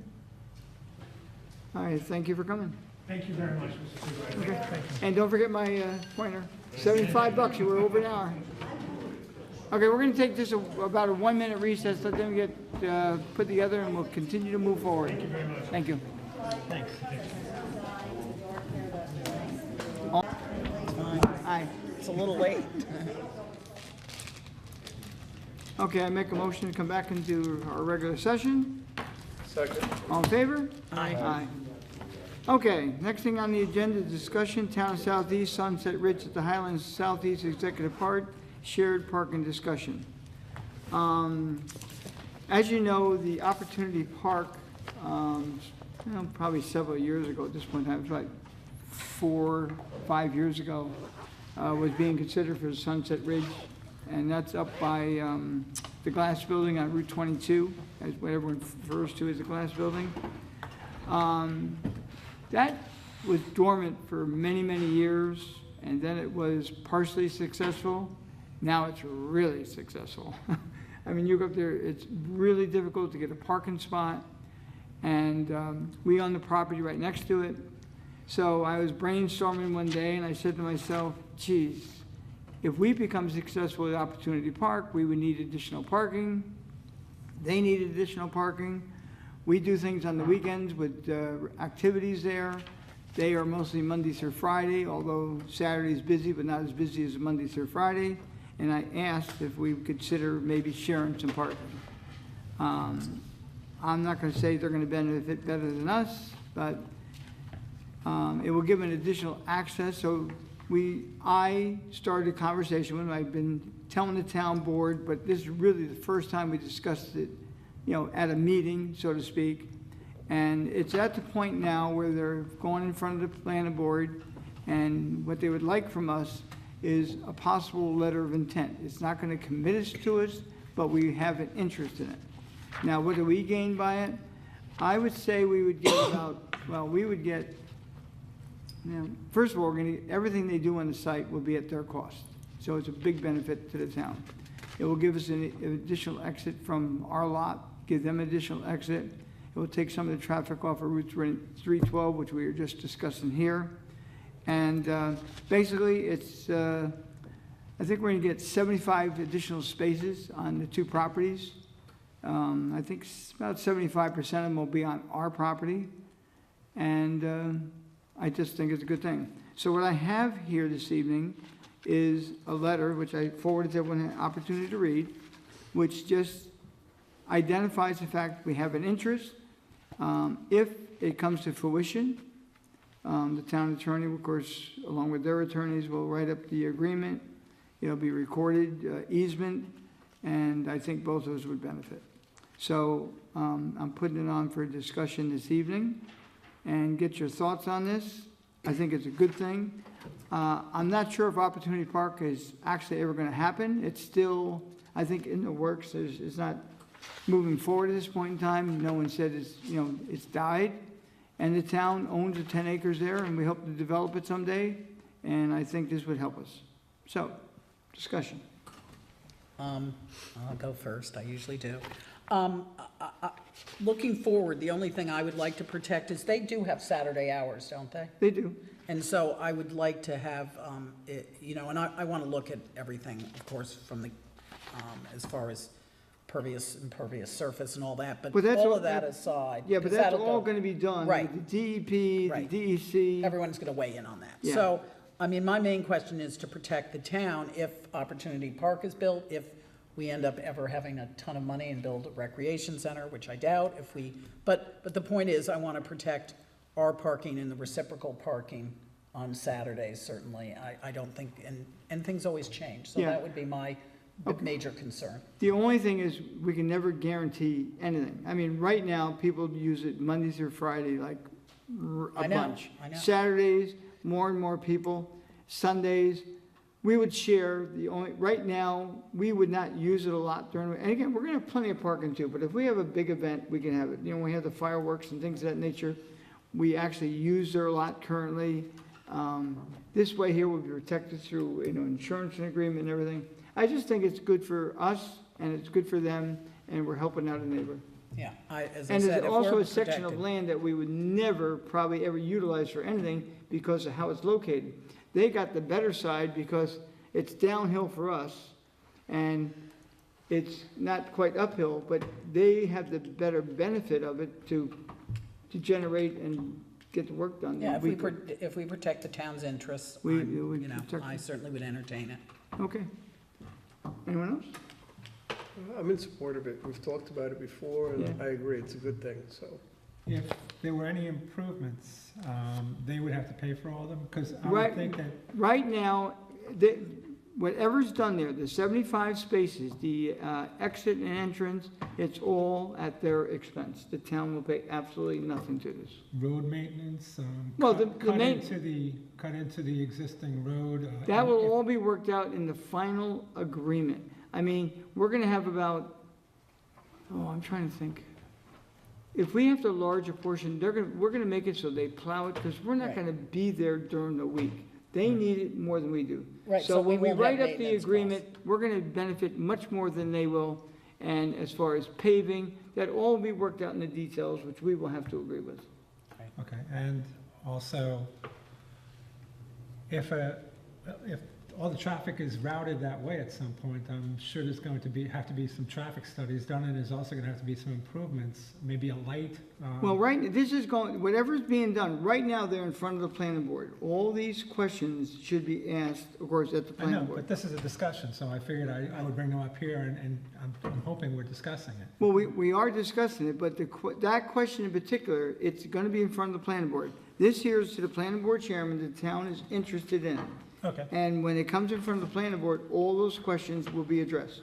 All right, thank you for coming. Thank you very much, Mr. Supervisor. Okay. And don't forget my pointer. $75, you were over an hour. Okay, we're gonna take just about a 1-minute recess, let them get put together, and we'll continue to move forward. Thank you very much. Thank you. Thanks. Aye. It's a little late. Okay, I make a motion to come back into our regular session. Second. All in favor? Aye. Aye. Okay, next thing on the agenda, discussion, Town of Southeast, Sunset Ridge at the Highlands Southeast Executive Park, shared parking discussion. As you know, the Opportunity Park, probably several years ago at this point, it was like 4, 5 years ago, was being considered for Sunset Ridge, and that's up by the glass building on Route 22, as what everyone refers to as the glass building. That was dormant for many, many years, and then it was partially successful. Now it's really successful. I mean, you go up there, it's really difficult to get a parking spot, and we own the property right next to it. So I was brainstorming one day, and I said to myself, geez, if we become successful at Opportunity Park, we would need additional parking. They need additional parking. We do things on the weekends with activities there. They are mostly Monday through Friday, although Saturday is busy, but not as busy as Monday through Friday. And I asked if we would consider maybe sharing some parking. I'm not going to say they're going to benefit better than us, but it will give them additional access. So I started a conversation with them. I've been telling the town board, but this is really the first time we discussed it, at a meeting, so to speak. And it's at the point now where they're going in front of the planning board, and what they would like from us is a possible letter of intent. It's not going to commit us to us, but we have an interest in it. Now, what do we gain by it? I would say we would get first of all, everything they do on the site will be at their cost. So it's a big benefit to the town. It will give us an additional exit from our lot, give them additional exit. It will take some of the traffic off of Route 312, which we were just discussing here. And basically, it's, I think we're going to get 75 additional spaces on the two properties. I think about 75% of them will be on our property. And I just think it's a good thing. So what I have here this evening is a letter, which I forwarded to everyone an opportunity to read, which just identifies the fact we have an interest. If it comes to fruition, the town attorney, of course, along with their attorneys, will write up the agreement. It'll be recorded, easement, and I think both of those would benefit. So I'm putting it on for discussion this evening, and get your thoughts on this. I think it's a good thing. I'm not sure if Opportunity Park is actually ever going to happen. It's still, I think, in the works. It's not moving forward at this point in time. No one said it's died. And the town owns the 10 acres there, and we hope to develop it someday. And I think this would help us. So, discussion. I'll go first. I usually do. Looking forward, the only thing I would like to protect is they do have Saturday hours, don't they? They do. And so I would like to have, and I want to look at everything, of course, from the, as far as impervious surface and all that, but that's all of that aside. Yeah, but 'cause that's all going to be done. Right. With the DEP, Right. the DEC. Everyone's going to weigh in on that. Yeah. So I mean, my main question is to protect the town if Opportunity Park is built, if we end up ever having a ton of money and build a recreation center, which I doubt, but the point is, I want to protect our parking and the reciprocal parking on Saturdays, certainly. I don't think, and things always change, so Yeah. that would be my major concern. The only thing is, we can never guarantee anything. I mean, right now, people use it Monday through Friday, like I a know, bunch. I know. Saturdays, more and more people. Sundays, we would share. Right now, we would not use it a lot during, and again, we're gonna have plenty of parking too, but if we have a big event, we can have it. You know, we have the fireworks and things of that nature. We actually use there a lot currently. This way here, we'll be protected through, insurance and agreement and everything. I just think it's good for us, and it's good for them, and we're helping out a neighbor. Yeah, as I And said, there's if also we're a section of protected. land that we would never probably ever utilize for anything because of how it's located. They got the better side because it's downhill for us, and it's not quite uphill, but they have the better benefit of it to generate and get the work done. Yeah, We if we protect the town's interests, We- I'm, we you know, protect I it. certainly would entertain it. Okay. Anyone else? I'm in support of it. We've talked about it before, and Yeah. I agree, it's a good thing, so. If there were any improvements, they would have to pay for all of them? Because I Right. would think that, Right now, whatever's done there, the 75 spaces, the exit and entrance, it's all at their expense. The town will pay absolutely nothing to this. road maintenance, Well, cut into the existing road. That will all be worked out in the final agreement. I mean, we're gonna have about, I'm trying to think. If we have to enlarge a portion, we're gonna make it so they plow it, because we're not Right. gonna be there during the week. They need it more than we do. Right, So so we when we won't have write up the maintenance agreement, we're gonna benefit much more than they will. And as far as paving, that all will be worked out in the details, which we will have to agree with. Okay, and also, if all the traffic is routed that way at some point, I'm sure there's going to have to be some traffic studies done, and there's also gonna have to be some improvements, maybe a light. Well, whatever's being done, right now, they're in front of the planning board. All these questions should be asked, of course, at the I know, planning but board. this is a discussion, so I figured I would bring them up here, and I'm hoping we're discussing it. Well, we are discussing it, but that question in particular, it's gonna be in front of the planning board. This here is to the planning board chairman, the town is interested in it. Okay. And when it comes in front of the planning board, all those questions will be addressed.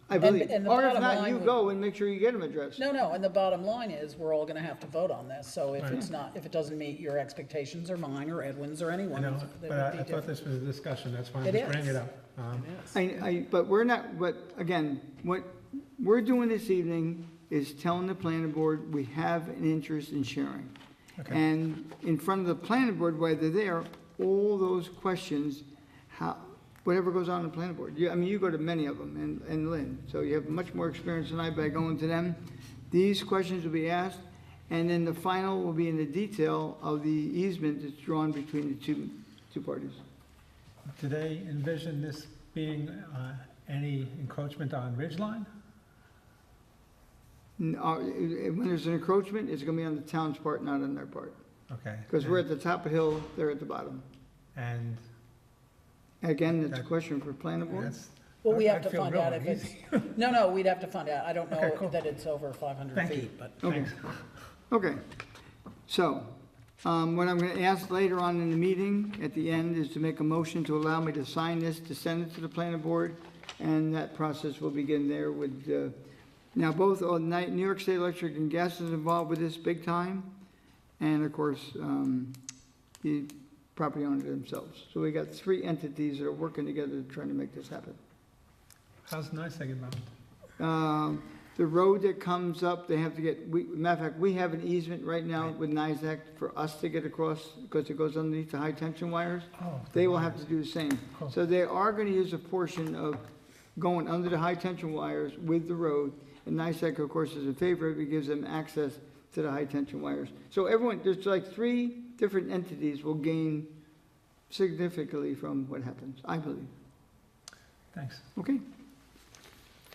I And- believe. and the Or if bottom not, line you would- go and make sure you get them addressed. No, and the bottom line is, we're all gonna have to vote on this, so if Right. if it doesn't meet your expectations or mine or Edwin's or I anyone's, know, it but would I be thought different. this was a discussion, that's why I'm It just bringing is. it up. But we're not, but again, what we're doing this evening is telling the planning board we have an interest in sharing. Okay. And in front of the planning board, while they're there, all those questions, whatever goes on in the planning board. You go to many of them, and Lynn, so you have much more experience than I by going to them. These questions will be asked, and then the final will be in the detail of the easement that's drawn between the two parties. Do they envision this being any encroachment on Ridgeline? When there's an encroachment, it's gonna be on the town's part, not on their part. Okay. Because we're at the top of the hill, they're at the bottom. And Again, that's a question for planning board. that's. Well, we have I'd to feel find real out if it's, uneasy. no, we'd have to find out, I don't Okay, know cool. that it's over 500 Thank you. feet, but. Okay. Okay. So, what I'm gonna ask later on in the meeting, at the end, is to make a motion to allow me to sign this, to send it to the planning board, and that process will begin there with, now both New York State Electric and Gas is involved with this big time, and of course, the property owners themselves. So we got 3 entities that are working together trying to make this happen. How's NYSEG involved? The road that comes up, they have to matter of fact, we have an easement right now with NYSEG for us to get across, because it goes underneath the high tension wires. Oh, They will have to do the same. Cool. So they are gonna use a portion of going under the high tension wires with the road, and NYSEG, of course, is in favor of it, gives them access to the high tension wires. So there's like 3 different entities will gain significantly from what happens, I believe. Thanks. Okay.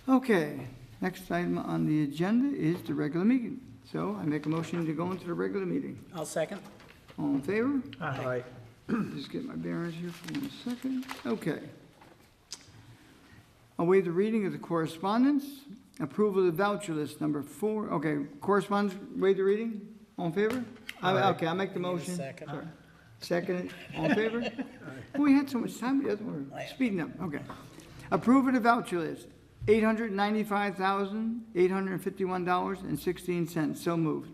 Okay, next item on the agenda is the regular meeting. So I make a motion to go into the regular meeting. I'll second. All in favor? Aye. Just get my bearings here for 1 second. Okay. I'll waive the reading of the correspondence. Approval of the voucher list, number 4. Okay, correspondence, waive the reading? All in favor? Okay, I'll make the motion. second. Sorry. Second, all in favor? Oh, we had so much time, the other one, speeding up, okay. Approve of the voucher list, $895,851.16. So moved.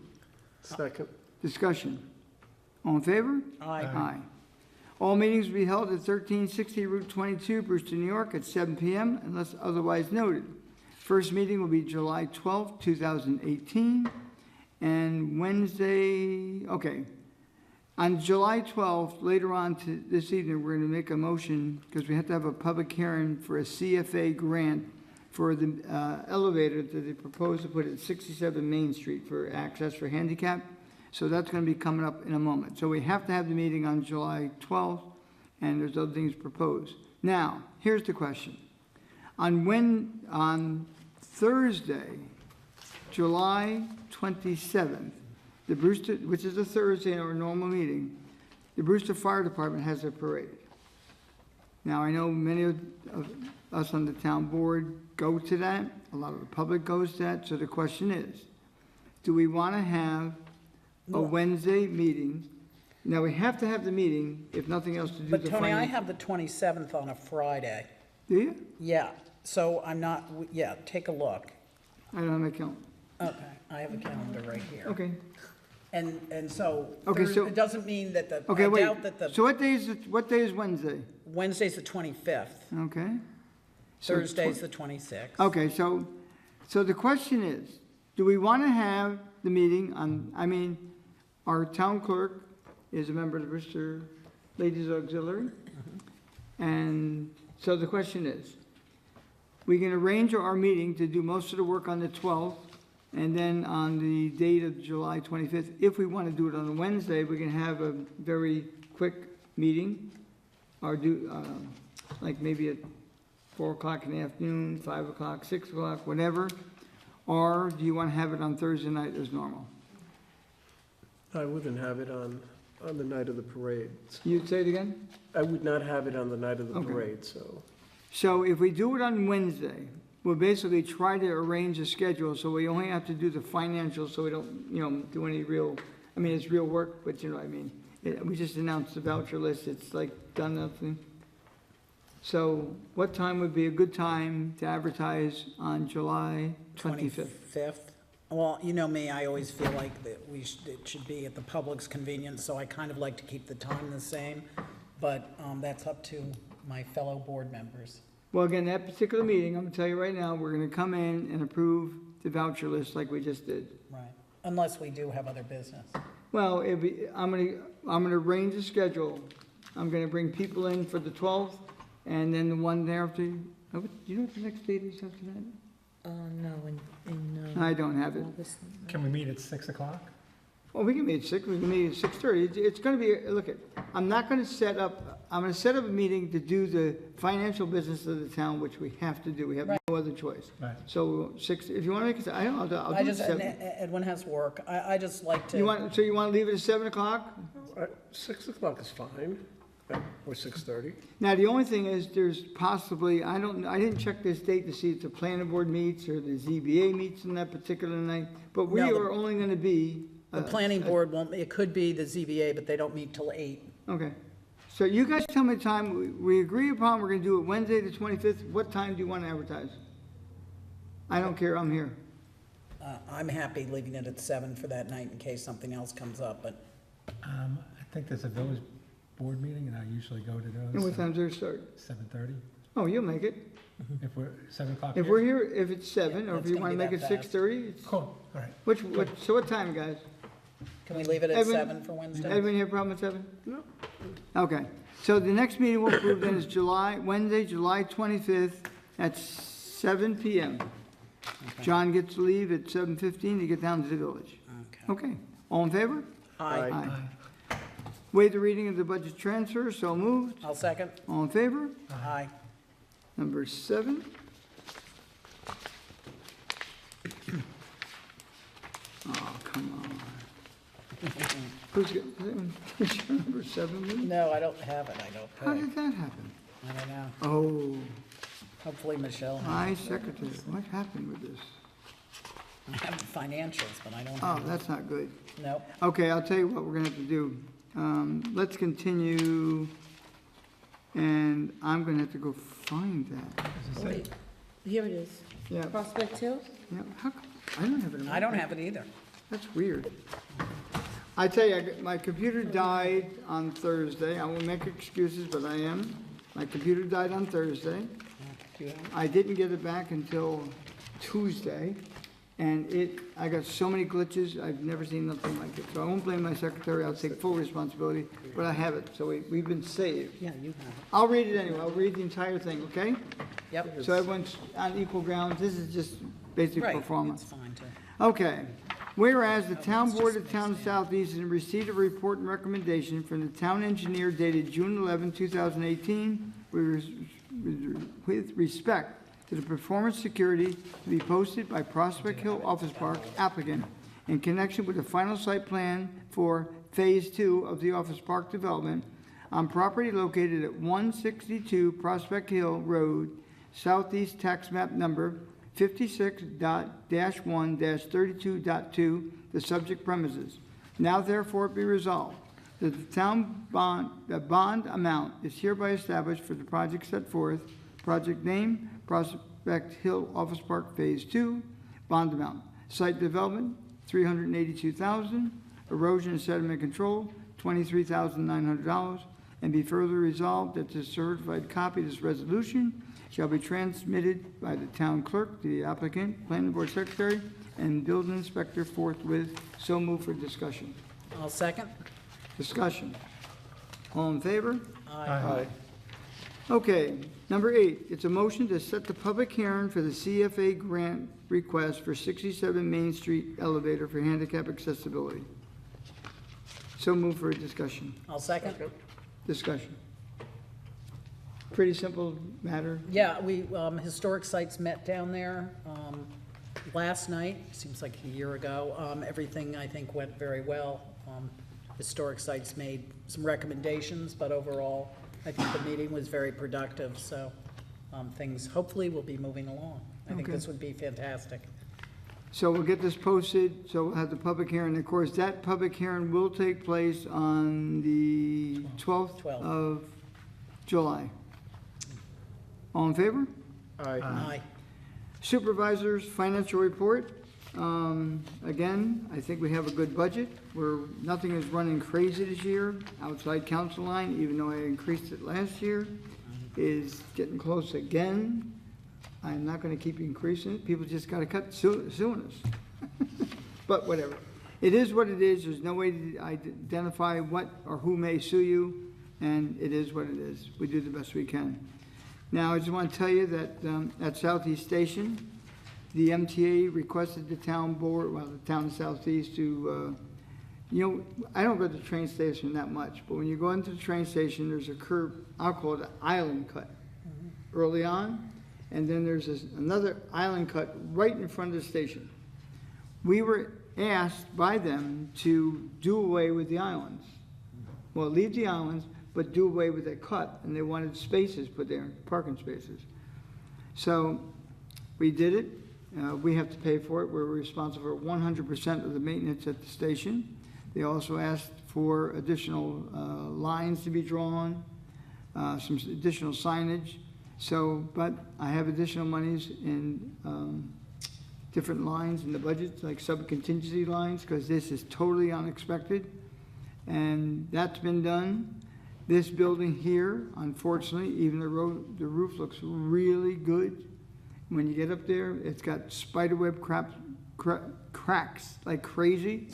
Second. Discussion. All in favor? Aye. All meetings will be held at 1360 Route 22, Brewster, New York, at 7 p.m. unless otherwise noted. First meeting will be July 12, 2018, and Wednesday, okay. On July 12th, later on this evening, we're going to make a motion, because we have to have a public hearing for a CFA grant for the elevator that they propose to put at 67 Main Street for access for handicap. So that's going to be coming up in a moment. So we have to have the meeting on July 12th, and there's other things proposed. Now, here's the question. On Thursday, July 27th, the Brewster, which is a Thursday in our normal meeting, the Brewster Fire Department has a parade. Now, I know many of us on the town board go to that. A lot of the public goes to that. So the question is, do we want to have a Wednesday meeting? Now, we have to have the meeting, if nothing else, to do the But Tony, I have the 27th on a Friday. Do you? Yeah, so I'm not, yeah, take a look. I don't have my calendar. Okay, I have a calendar right here. Okay. And so, Okay, so- it doesn't mean that the, Okay, I wait. doubt that So the, what day is Wednesday? Wednesday's the 25th, Okay. So Thursday's the 26th. Okay, so the question is, do we want to have the meeting on, our town clerk is a member of the Brewster Ladies Auxiliary. And so the question is, we can arrange our meeting to do most of the work on the 12th, and then on the date of July 25th, if we want to do it on a Wednesday, we can have a very quick meeting, or do, like maybe at 4 o'clock in the afternoon, 5 o'clock, 6 o'clock, whatever. Or do you want to have it on Thursday night as normal? I wouldn't have it on the night of the parade. You'd say it again? I would not have it on the night of the Okay. parade, so. So if we do it on Wednesday, we'll basically try to arrange a schedule, so we only have to do the financials, so we don't, do any real, it's real work, but you know what I mean. We just announced the voucher list, it's like done nothing. So what time would be a good time to advertise on July 25th? 25th. Well, you know me, I always feel like that it should be at the public's convenience, so I kind of like to keep the time the same, but that's up to my fellow board members. Well, again, that particular meeting, I'm gonna tell you right now, we're gonna come in and approve the voucher list like we just did. Right, unless we do have other business. Well, I'm gonna arrange a schedule. I'm gonna bring people in for the 12th, and then the one thereafter. Do you know what the next date is after that? No, I don't have it. August. Can we meet at 6 o'clock? Well, we can meet at 6, we can meet at 6:30. It's gonna be, I'm gonna set up a meeting to do the financial business of the town, which we have to do. We have no other choice. Right. So 6, if you wanna make it, I'll do it 7. Edwin has work, I just like to. You want to leave it at 7 o'clock? 6 o'clock is fine, or 6:30. Now, the only thing is, there's possibly, I didn't check this date to see if the planning board meets or the ZBA meets on that particular night, but we No, are only gonna be. The planning board won't, it could be the ZBA, but they don't meet till 8. Okay. So you guys tell me the time, we agree upon, we're gonna do it Wednesday, the 25th. What time do you want to advertise? I don't care, I'm here. I'm happy leaving it at 7 for that night in case something else comes up, but I think there's a village board meeting, and I usually go to those. And what time's there start? 7:30. Oh, you'll make it. If we're 7 o'clock. If here? we're here, if it's 7, Yeah, or if it's you gonna wanna be make that it fast. 6:30, Cool, all right. so what time, guys? can we leave it at Edwin? 7 for Wednesday? Edwin, you have a problem with 7? No. Okay, so the next meeting we'll approve then is Wednesday, July 25th at 7 PM. John gets to leave at 7:15 to get down to the village. Okay, all in favor? Aye. Waive the reading of the budget transfer, so moved. I'll second. All in favor? Aye. Number 7. Oh, come on. Who's got, is your number 7 with you? No, I don't have it, I How don't did that happen? pay. I don't know. Oh, Hopefully Michelle. my secretary, what happened with this? I have the financials, but I don't Oh, have. that's not good. Nope. Okay, I'll tell you what we're gonna have to do. Let's continue, and I'm gonna have to go find that. Wait, here it is. Yeah, Prospect Hill? yeah, how come, I don't have it in my. I don't have it either. That's weird. I tell you, my computer died on Thursday. I won't make excuses, but I am. My computer died on Thursday. Do you have it? I didn't get it back until Tuesday, and I got so many glitches, I've never seen nothing like it. So I won't blame my secretary, I'll take full responsibility, but I have it, so we've been saved. Yeah, you have it. I'll read it anyway, I'll read the entire thing, okay? Yep. So everyone's on equal ground, this is just basic Right, performance. it's fine too. Okay. Whereas the town board of Town of Southeast in receipt of a report and recommendation from the town engineer dated June 11, 2018, with respect to the performance security to be posted by Prospect Hill Office Park applicant in connection with the final site plan for Phase 2 of the Office Park development on property located at 162 Prospect Hill Road, Southeast Tax Map Number 56-1-32.2, the subject premises. Now therefore be resolved that the bond amount is hereby established for the project set forth. Project name, Prospect Hill Office Park Phase 2, bond amount. Site development, $382,000. Erosion and sediment control, $23,900. And be further resolved that the certified copy of this resolution shall be transmitted by the town clerk to the applicant, planning board secretary, and building inspector forthwith. So move for discussion. I'll second. Discussion. All in favor? Aye. Okay, number 8, it's a motion to set the public hearing for the CFA grant request for 67 Main Street elevator for handicap accessibility. So move for a discussion. I'll second. Discussion. Pretty simple matter. Yeah, we, Historic Sites met down there last night, seems like a year ago. Everything, I think, went very well. Historic Sites made some recommendations, but overall, I think the meeting was very productive, so things hopefully will be moving along. I think Okay. this would be fantastic. So we'll get this posted, so we'll have the public hearing. Of course, that public hearing will take place on the 12th of July. All in favor? Aye. Supervisors, financial report. Again, I think we have a good budget. Nothing is running crazy this year. Outside council line, even though I increased it last year, is getting close again. I'm not gonna keep increasing it. People just gotta suing us. But whatever. It is what it is. There's no way to identify what or who may sue you, and it is what it is. We do the best we can. Now, I just want to tell you that at Southeast Station, the MTA requested the town board, well, the town of Southeast to, I don't go to the train station that much, but when you go into the train station, there's a curb, I'll call it an island cut early on, and then there's another island cut right in front of the station. We were asked by them to do away with the islands. Well, leave the islands, but do away with that cut, and they wanted spaces put there, parking spaces. So we did it. We have to pay for it. We're responsible for 100% of the maintenance at the station. They also asked for additional lines to be drawn, some additional signage. So, but I have additional monies in different lines in the budget, like sub-contingency lines, because this is totally unexpected. And that's been done. This building here, unfortunately, even the roof looks really good. When you get up there, it's got spiderweb cracks like crazy.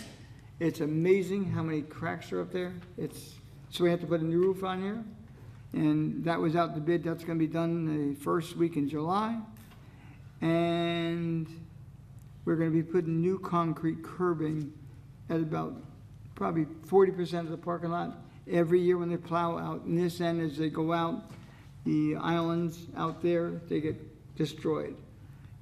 It's amazing how many cracks are up there. So we have to put a new roof on here. And that was out the bid. That's going to be done the first week in July. And we're going to be putting new concrete curbing at about probably 40% of the parking lot. Every year when they plow out in this end, as they go out, the islands out there, they get destroyed.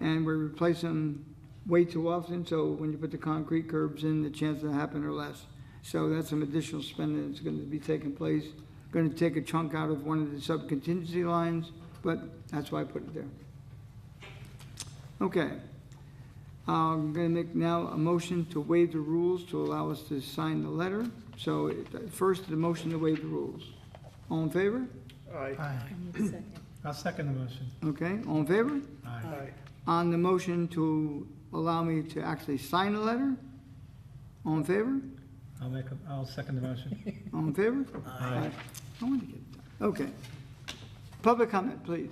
And we're replacing them way too often, so when you put the concrete curbs in, the chances of happening are less. So that's some additional spending that's going to be taking place. Going to take a chunk out of one of the sub-contingency lines, but that's why I put it there. Okay. I'm going to make now a motion to waive the rules to allow us to sign the letter. So first, the motion to waive the rules. All in favor? Aye. I'll second the motion. Okay, all in favor? Aye. On the motion to allow me to actually sign the letter? All in favor? I'll second the motion. All in favor? Aye. I want to get it done. Okay. Public comment, please.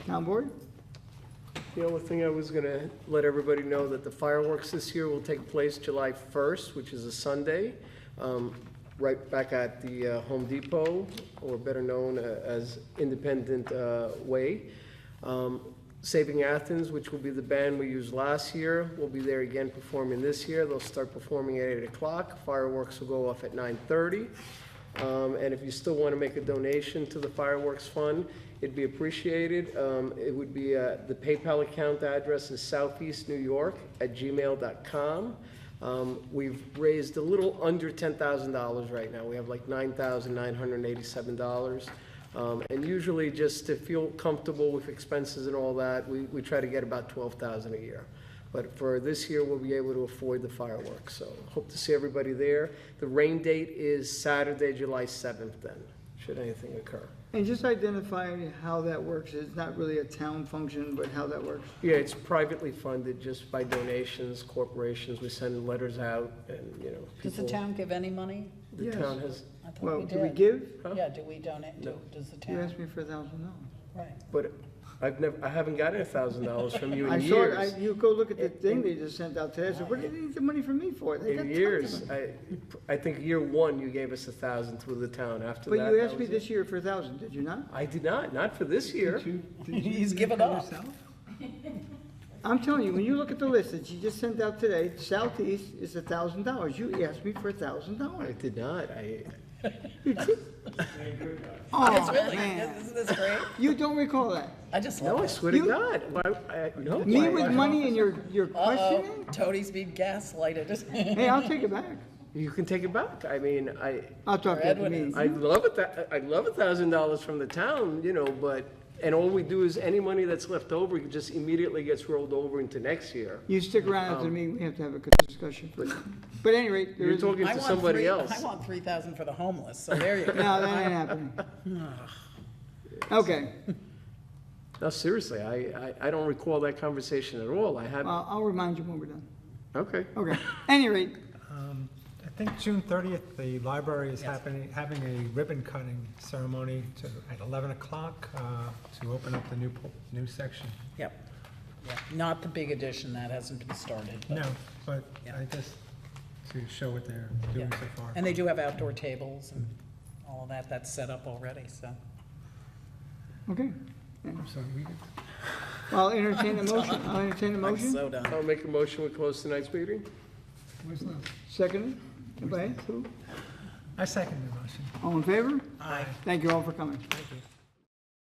Town board? The only thing I was going to let everybody know that the fireworks this year will take place July 1st, which is a Sunday, right back at the Home Depot, or better known as Independent Way. Saving Athens, which will be the band we used last year, will be there again performing this year. They'll start performing at 8 o'clock. Fireworks will go off at 9:30. And if you still want to make a donation to the fireworks fund, it'd be appreciated. It would be, the PayPal account address is southeastnewyork@gmail.com. We've raised a little under $10,000 right now. We have like $9,987. And usually, just to feel comfortable with expenses and all that, we try to get about $12,000 a year. But for this year, we'll be able to afford the fireworks. So hope to see everybody there. The rain date is Saturday, July 7th then, should anything occur. And just identify how that works. It's not really a town function, but how that works. Yeah, it's privately funded just by donations, corporations. We send letters out and, you know, Does the people. town give any money? The Yes. town has, I thought Well, we do we did. give? Huh? Yeah, do we donate? No. Does the You town? asked me for $1,000. Right. but I haven't gotten $1,000 from you I in saw it, years. you go look at the thing they just sent out today. I said, what do you need the money from me for? They got In tons years, of it. I think year one, you gave us 1,000 through the town. After that, But you that asked me was this it. year for 1,000, did you not? I did not for this year. He's given up. I'm telling you, when you look at the list that you just sent out today, Southeast is $1,000. You asked me for I $1,000. did not. You did? It's Oh, really, man. isn't this great? You don't recall that? I just No, love I it. swear to You- God. No. Me why- with money and you're Uh-oh, questioning? Tody's being gaslighted. Hey, I'll take it back. You can take it back. I mean, I'll talk to you at the Edwin meeting. is- I'd love it. I'd love $1,000 from the town, you know, but, and all we do is any money that's left over just immediately gets rolled over into next year. You stick around after the meeting, we have to have a good discussion. But at any rate, there You're is. talking I to want somebody else. I want 3,000 for the homeless, so there you No, go. that ain't happening. Okay, No, seriously, I don't recall that conversation at all. I had, I'll remind you when we're done. okay. Okay, any rate, I think June 30th, the library is having a ribbon cutting ceremony at 11 o'clock to open up the new section. Yep. Yeah, not the big addition, that hasn't been started. but- No, but Yeah. I guess to show what they're doing Yeah. so far. And they do have outdoor tables and all of that, that's set up already, so. okay. I'm sorry, we did- I'll entertain a motion. I'll entertain a I'm motion. so done. I'll make a motion, we close tonight's meeting. where's Lou? Second, by who? I second the motion. All in favor? Aye. Thank you all for coming. Thank you.